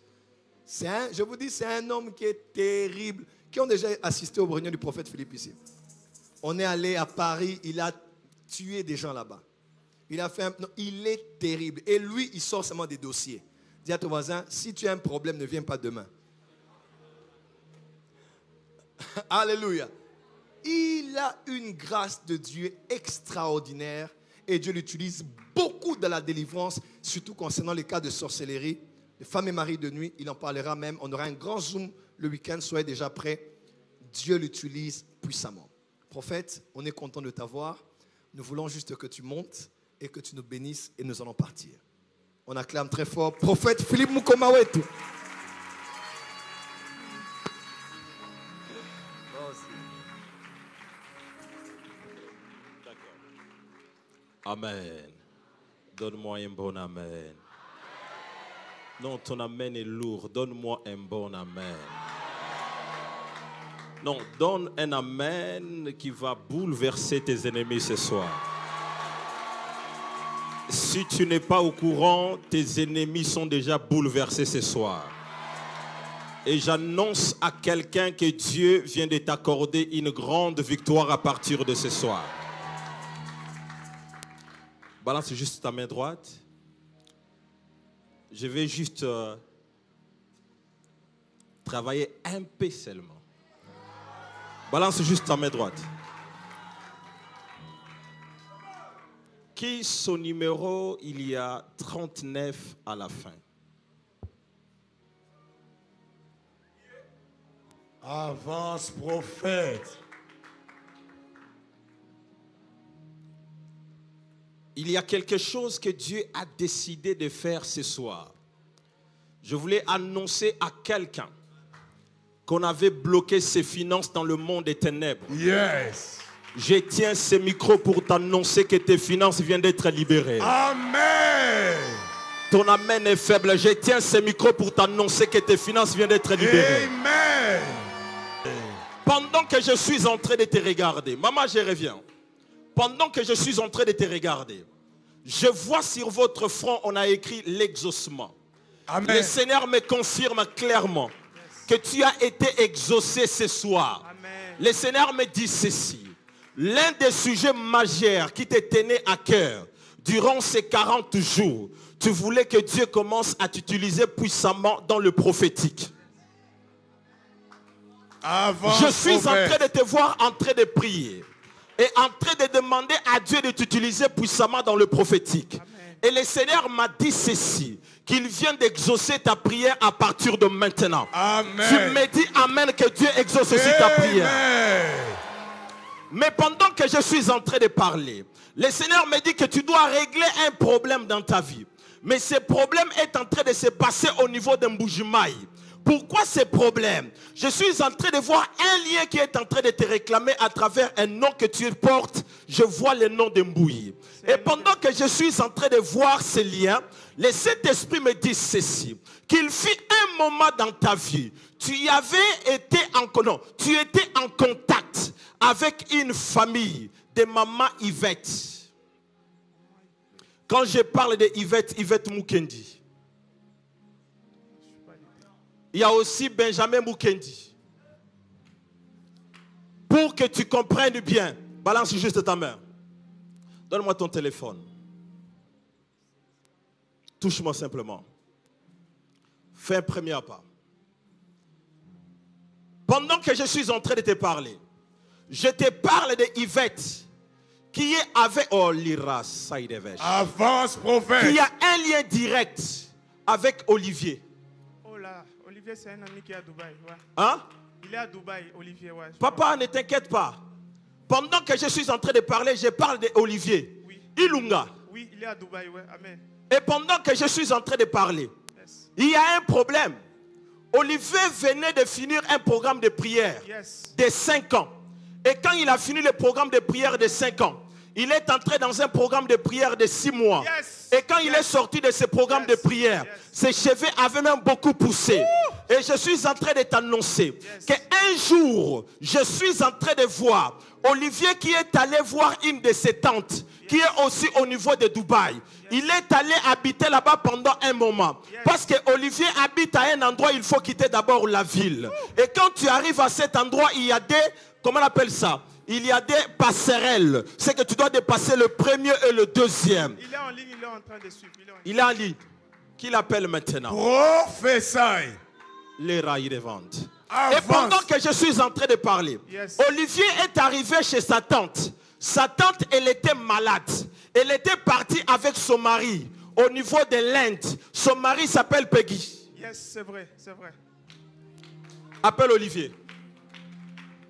Je vous dis, c'est un homme qui est terrible. Qui ont déjà assisté aux réunions du prophète Philippe ici? On est allé à Paris, il a tué des gens là-bas. Il est terrible. Et lui, il sort seulement des dossiers. Dis à ton voisin, si tu as un problème, ne viens pas demain. Alléluia. Il a une grâce de Dieu extraordinaire. Et Dieu l'utilise beaucoup dans la délivrance, surtout concernant les cas de sorcellerie, de femmes et maris de nuit. Il en parlera même. On aura un grand zoom le week-end. Soyez déjà prêts. Dieu l'utilise puissamment. Prophète, on est content de t'avoir. Nous voulons juste que tu montes et que tu nous bénisses et nous allons partir. On acclame très fort prophète Philippe Mukomawetu. Amen. Donne-moi un bon amen. Non, ton amen est lourd. Donne-moi un bon amen. Non, donne un amen qui va bouleverser tes ennemis ce soir. Si tu n'es pas au courant, tes ennemis sont déjà bouleversés ce soir. Et j'annonce à quelqu'un que Dieu vient de t'accorder une grande victoire à partir de ce soir. Balance juste ta main droite. Je vais juste travailler un peu seulement. Balance juste ta main droite. Qui son numéro, il y a 39 à la fin. Avance, prophète. Il y a quelque chose que Dieu a décidé de faire ce soir. Je voulais annoncer à quelqu'un qu'on avait bloqué ses finances dans le monde des ténèbres. Yes. Je tiens ce micro pour t'annoncer que tes finances viennent d'être libérées. Amen. Ton amen est faible. Je tiens ce micro pour t'annoncer que tes finances viennent d'être libérées. Amen. Pendant que je suis en train de te regarder, maman, je reviens. Pendant que je suis en train de te regarder, je vois sur votre front, on a écrit l'exaucement. Amen. Le Seigneur me confirme clairement que tu as été exaucé ce soir. Amen. Le Seigneur me dit ceci. L'un des sujets majeurs qui te tenait à cœur durant ces 40 jours, tu voulais que Dieu commence à t'utiliser puissamment dans le prophétique. Avance, Je suis en prophète. train de te voir en train de prier et en train de demander à Dieu de t'utiliser puissamment dans le prophétique. Amen. Et le Seigneur m'a dit ceci, qu'il vient d'exaucer ta prière à partir de maintenant. Amen. Tu me dis amen, que Dieu exauce aussi ta prière. Amen. Mais pendant que je suis en train de parler, le Seigneur me dit que tu dois régler un problème dans ta vie. Mais ce problème est en train de se passer au niveau de Mbujimaï. Pourquoi ce problème? Je suis en train de voir un lien qui est en train de te réclamer à travers un nom que tu portes. Je vois le nom de Mbouyi. Et pendant que je suis en train de voir ce lien, le Saint-Esprit me dit ceci. Qu'il fut un moment dans ta vie, tu étais en contact avec une famille de maman Yvette. Quand je parle de Yvette, Yvette Mukendi. Il y a aussi Benjamin Mukendi. Pour que tu comprennes bien, balance juste ta main. Donne-moi ton téléphone. Touche-moi simplement. Fais un premier pas. Pendant que je suis en train de te parler, je te parle de Yvette qui est avec Avance, prophète. qui a un lien direct avec Olivier. Oh là, Olivier, c'est un ami qui est à Dubaï. Ouais. Hein? Il est à Dubaï, Olivier. Ouais, Papa, ne t'inquiète pas. Pendant que je suis en train de parler, je parle d'Olivier. Oui. Ilunga. Oui, il est à Dubaï. Ouais. Amen. Et pendant que je suis en train de parler, Yes. il y a un problème. Olivier venait de finir un programme de prière Yes. de 5 ans. Et quand il a fini le programme de prière de 5 ans, il est entré dans un programme de prière de 6 mois. Yes. Et quand il est sorti de ce programme de prière, ses cheveux avaient même beaucoup poussé. Et je suis en train de t'annoncer qu'un jour, je suis en train de voir Olivier qui est allé voir une de ses tantes, qui est aussi au niveau de Dubaï. Il est allé habiter là-bas pendant un moment. Parce que Olivier habite à un endroit, il faut quitter d'abord la ville. Et quand tu arrives à cet endroit, il y a des, comment on appelle ça? Il y a des passerelles. C'est que tu dois dépasser le premier et le deuxième. Il est en ligne, il est en train de suivre. Il est en ligne. Qui l'appelle maintenant? Prophétie. Les rails de vente. Avance. Et pendant que je suis en train de parler, Yes. Olivier est arrivé chez sa tante. Sa tante, elle était malade. Elle était partie avec son mari au niveau de l'Inde. Son mari s'appelle Peggy. Yes, c'est vrai, c'est vrai. Appelle Olivier.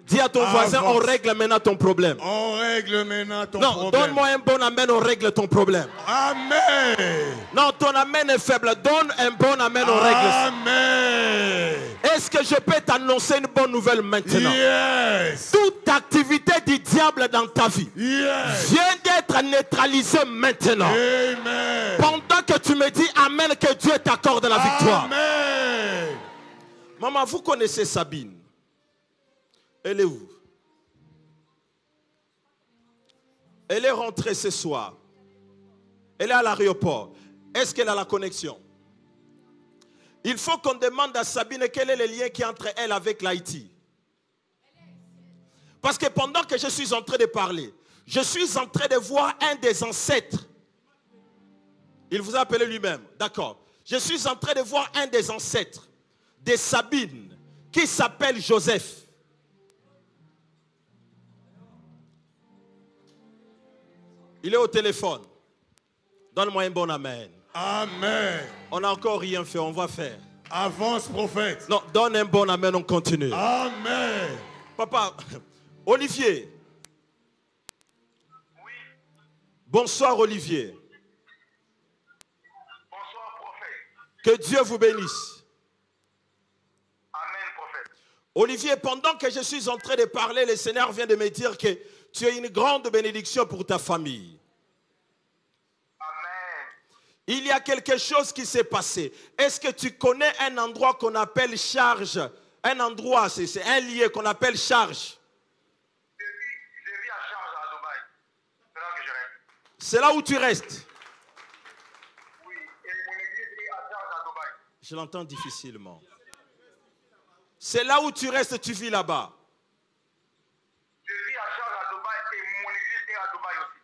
Dis à ton voisin, on règle maintenant ton problème. On règle maintenant ton Non, problème. donne-moi un bon amen, on règle ton problème. Amen. Non, ton amen est faible. Donne un bon amen, on règle ça. Amen. Est-ce que je peux t'annoncer une bonne nouvelle maintenant? Yes. Toute activité du diable dans ta vie Yes. vient d'être neutralisée maintenant. Amen. Pendant que tu me dis amen, que Dieu t'accorde la victoire. Amen. Maman, vous connaissez Sabine? Elle est où? Elle est rentrée ce soir. Elle est à l'aéroport. Est-ce qu'elle a la connexion? Il faut qu'on demande à Sabine quel est le lien qui est entre elle avec l'Haïti. Parce que pendant que je suis en train de parler, je suis en train de voir un des ancêtres. Il vous a appelé lui-même. D'accord. Je suis en train de voir un des ancêtres de Sabine qui s'appelle Joseph. Il est au téléphone. Donne-moi un bon amen. Amen. On n'a encore rien fait, on va faire. Avance, prophète. Non, donne un bon amen, on continue. Amen. Papa, Olivier. Oui, Bonsoir Olivier. bonsoir prophète. Que Dieu vous bénisse. Amen prophète. Olivier, pendant que je suis en train de parler, le Seigneur vient de me dire que tu as une grande bénédiction pour ta famille. Amen. Il y a quelque chose qui s'est passé. Est-ce que tu connais un endroit qu'on appelle charge? Un endroit, c'est un lieu qu'on appelle charge. Je vis à Charge à Dubaï. C'est là que je reste. C'est là où tu restes. Oui, et mon église est à Charge à Dubaï. Je l'entends difficilement. C'est là où tu restes, tu vis là-bas. Je vis à Charge à Dubaï et mon église est à Dubaï aussi.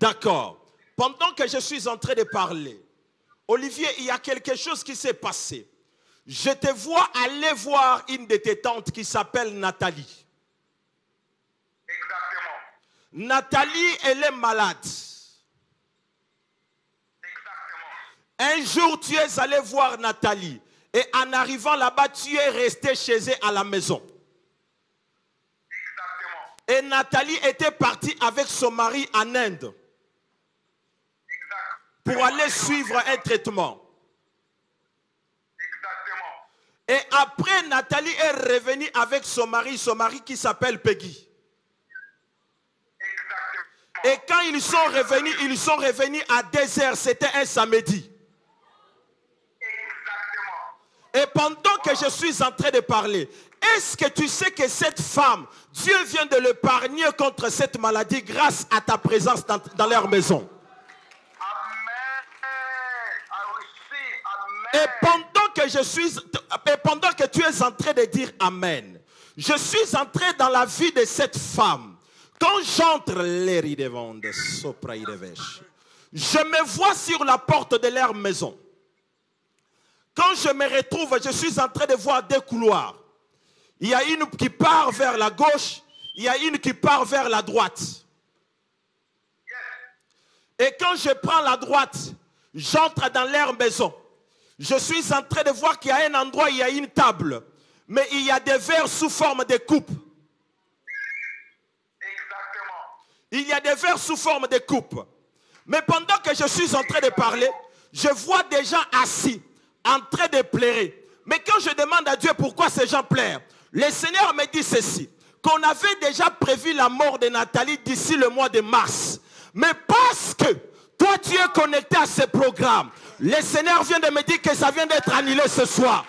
D'accord. Pendant que je suis en train de parler, Olivier, il y a quelque chose qui s'est passé. Je te vois aller voir une de tes tantes qui s'appelle Nathalie. Exactement. Nathalie, elle est malade. Exactement. Un jour, tu es allé voir Nathalie. Et en arrivant là-bas, tu es resté chez elle à la maison. Exactement. Et Nathalie était partie avec son mari en Inde Exact. pour aller suivre un traitement. Exactement. Et après, Nathalie est revenue avec son mari qui s'appelle Peggy. Exactement. Et quand ils sont revenus à 2h, c'était un samedi. Exactement. Et pendant que je suis en train de parler, est-ce que tu sais que cette femme, Dieu vient de l'épargner contre cette maladie grâce à ta présence dans leur maison? Amen. I receive. Et Amen. pendant que tu es en train de dire Amen, je suis entré dans la vie de cette femme. Quand j'entre, Je me vois sur la porte de leur maison. Quand je me retrouve, je suis en train de voir deux couloirs. Il y a une qui part vers la gauche, il y a une qui part vers la droite. Et quand je prends la droite, j'entre dans leur maison. Je suis en train de voir qu'il y a un endroit, il y a une table. Mais il y a des verres sous forme de coupe. Il y a des verres sous forme de coupe. Mais pendant que je suis en train de parler, je vois des gens assis, en train de pleurer. Mais quand je demande à Dieu pourquoi ces gens pleurent, le Seigneur me dit ceci, qu'on avait déjà prévu la mort de Nathalie d'ici le mois de mars. Mais parce que toi tu es connecté à ce programme, le Seigneur vient de me dire que ça vient d'être annulé ce soir.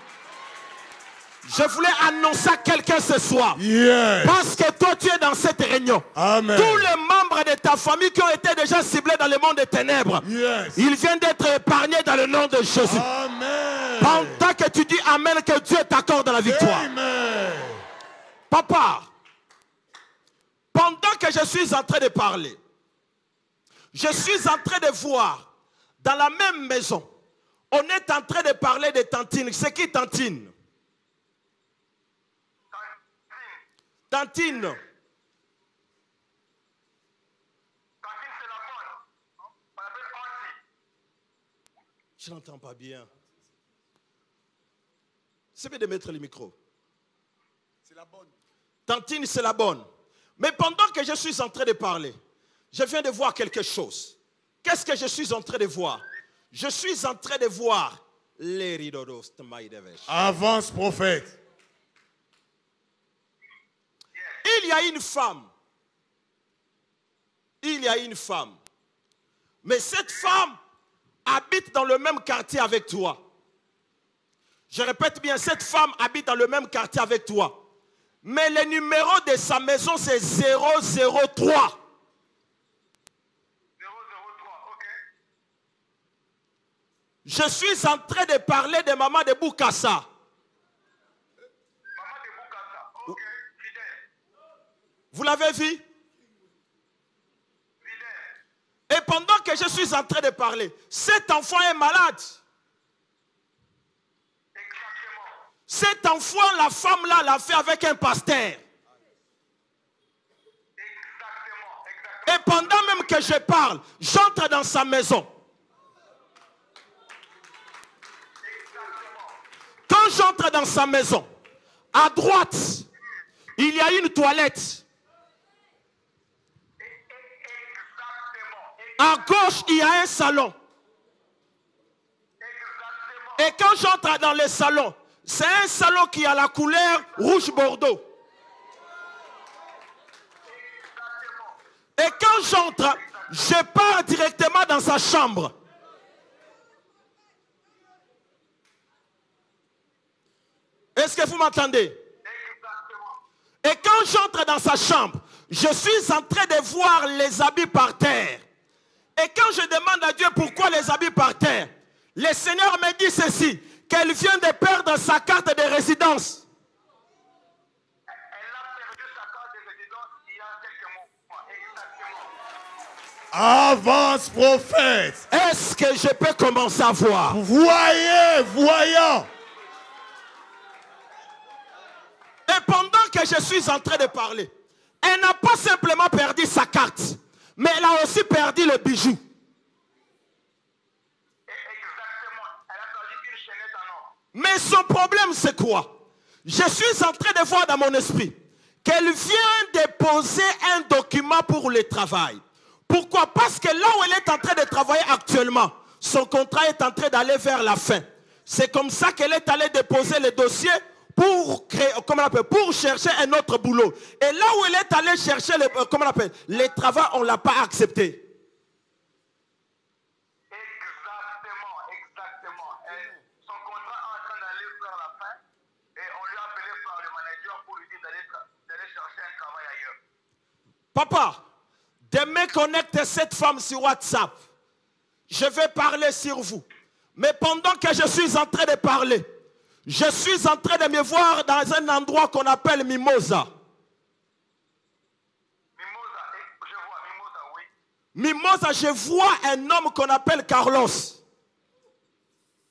Je voulais annoncer à quelqu'un ce soir. Yes. Parce que toi tu es dans cette réunion. Amen. Tous les membres de ta famille qui ont été déjà ciblés dans le monde des ténèbres, Yes. ils viennent d'être épargnés dans le nom de Jésus. Amen. Pendant que tu dis Amen, que Dieu t'accorde la victoire. Amen. Papa, pendant que je suis en train de parler, je suis en train de voir dans la même maison, on est en train de parler de Tantine. C'est qui Tantine? Tantine. Tantine, c'est la bonne. On l'appelle Anti. Je n'entends pas bien. C'est bien de mettre le micro. C'est la bonne. Tantine, c'est la bonne. Mais pendant que je suis en train de parler, je viens de voir quelque chose. Qu'est-ce que je suis en train de voir? Je suis en train de voir les rideaux d'Ost-Maïdevesh. Avance, prophète. Il y a une femme. Il y a une femme. Mais cette femme habite dans le même quartier avec toi. Je répète bien, cette femme habite dans le même quartier avec toi. Mais le numéro de sa maison, c'est 003. 003, ok. Je suis en train de parler de maman de Boukassa. Maman de Boukassa, ok. Fidèle. Vous l'avez vu? Fidèle. Et pendant que je suis en train de parler, cet enfant est malade. Exactement. Cet enfant, la femme là, l'a fait avec un pasteur. Exactement. Et pendant même que je parle, j'entre dans sa maison. Quand j'entre dans sa maison, à droite, il y a une toilette. À gauche, il y a un salon. Et quand j'entre dans le salon, c'est un salon qui a la couleur rouge-bordeaux. Et quand j'entre, je pars directement dans sa chambre. Est-ce que vous m'entendez? Et quand j'entre dans sa chambre, je suis en train de voir les habits par terre. Et quand je demande à Dieu pourquoi les habits par terre, le Seigneur me dit ceci, qu'elle vient de perdre sa carte de résidence. Elle a perdu sa carte de résidence il y a quelques mois. Exactement. Avance, prophète. Est-ce que je peux commencer à voir? Voyez, voyant. Et pendant que je suis en train de parler, elle n'a pas simplement perdu sa carte, mais elle a aussi perdu le bijou. Exactement. Elle a perdu une chaînette en or. Mais son problème, c'est quoi? Je suis en train de voir dans mon esprit qu'elle vient déposer un document pour le travail. Pourquoi? Parce que là où elle est en train de travailler actuellement, son contrat est en train d'aller vers la fin. C'est comme ça qu'elle est allée déposer le dossier pour créer, pour chercher un autre boulot. Et là où elle est allée chercher le travail, on ne l'a pas accepté. Exactement. Son contrat est en train d'aller vers la fin et on lui a appelé par le manager pour lui dire d'aller chercher un travail ailleurs. Papa, de me connecter cette femme sur WhatsApp. Je vais parler sur vous. Mais pendant que je suis en train de parler, je suis en train de me voir dans un endroit qu'on appelle Mimosa. Mimosa, je vois Mimosa, oui. Mimosa, je vois un homme qu'on appelle Carlos.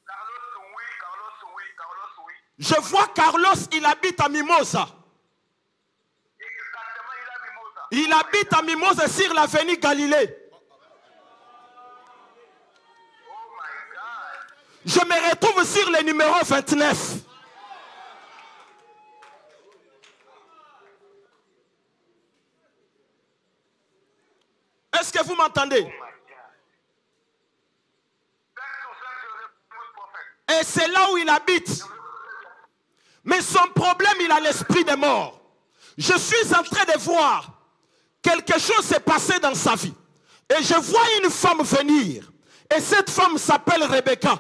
Carlos, oui. Je vois Carlos, il habite à Mimosa. Exactement, il a Mimosa. Il habite à Mimosa sur l'avenue Galilée. Oh my God. Je me retrouve sur le numéro 29. Est-ce que vous m'entendez? Oh my God. 5 sur 5, je réponds prophète. Et c'est là où il habite. Mais son problème, il a l'esprit des morts. Je suis en train de voir quelque chose s'est passé dans sa vie. Et je vois une femme venir. Et cette femme s'appelle Rebecca.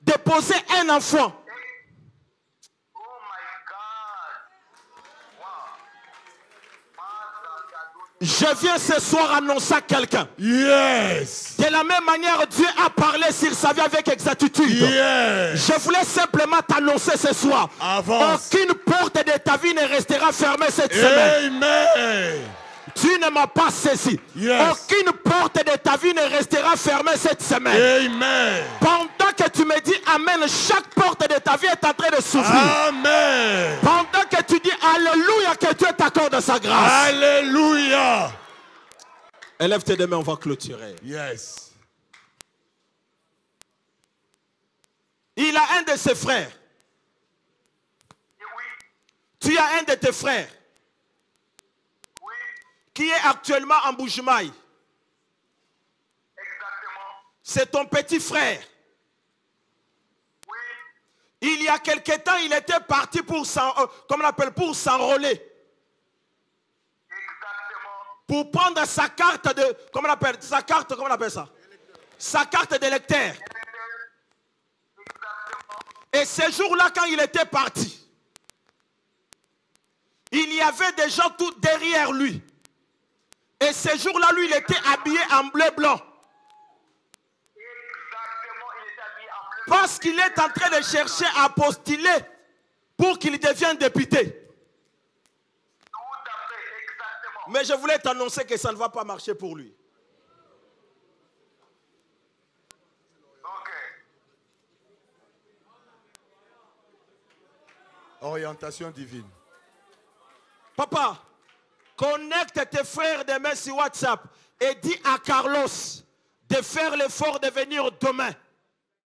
Déposer un enfant. Oh my God. Wow. Je viens ce soir annoncer à quelqu'un. Yes. De la même manière, Dieu a parlé sur sa vie avec exactitude. Yes. Je voulais simplement t'annoncer ce soir. Avance. Aucune porte de ta vie ne restera fermée cette semaine. Amen. Tu ne m'as pas saisi. Yes. Aucune porte de ta vie ne restera fermée cette semaine. Amen. Pendant que tu me dis Amen, chaque porte de ta vie est en train de s'ouvrir. Amen. Pendant que tu dis Alléluia, que Dieu t'accorde sa grâce. Alléluia. Élève tes deux mains, on va clôturer. Yes. Il a un de ses frères. Et oui, Tu as un de tes frères oui, qui est actuellement en Bujumaï. exactement. C'est ton petit frère. Oui, Il y a quelque temps, il était parti pour pour s'enrôler. exactement. Pour prendre sa carte de, comment on appelle ça? Sa carte d'électeur. Exactement. Et ce jour-là, quand il était parti, il y avait des gens tout derrière lui. Et ce jour-là, lui, il était habillé en bleu blanc. Exactement, il est habillé en bleu. Parce qu'il est en train de chercher à postuler pour qu'il devienne député. Tout à fait, exactement. Mais je voulais t'annoncer que ça ne va pas marcher pour lui. Ok. Orientation divine. Papa, connecte tes frères demain sur WhatsApp et dis à Carlos de faire l'effort de venir demain.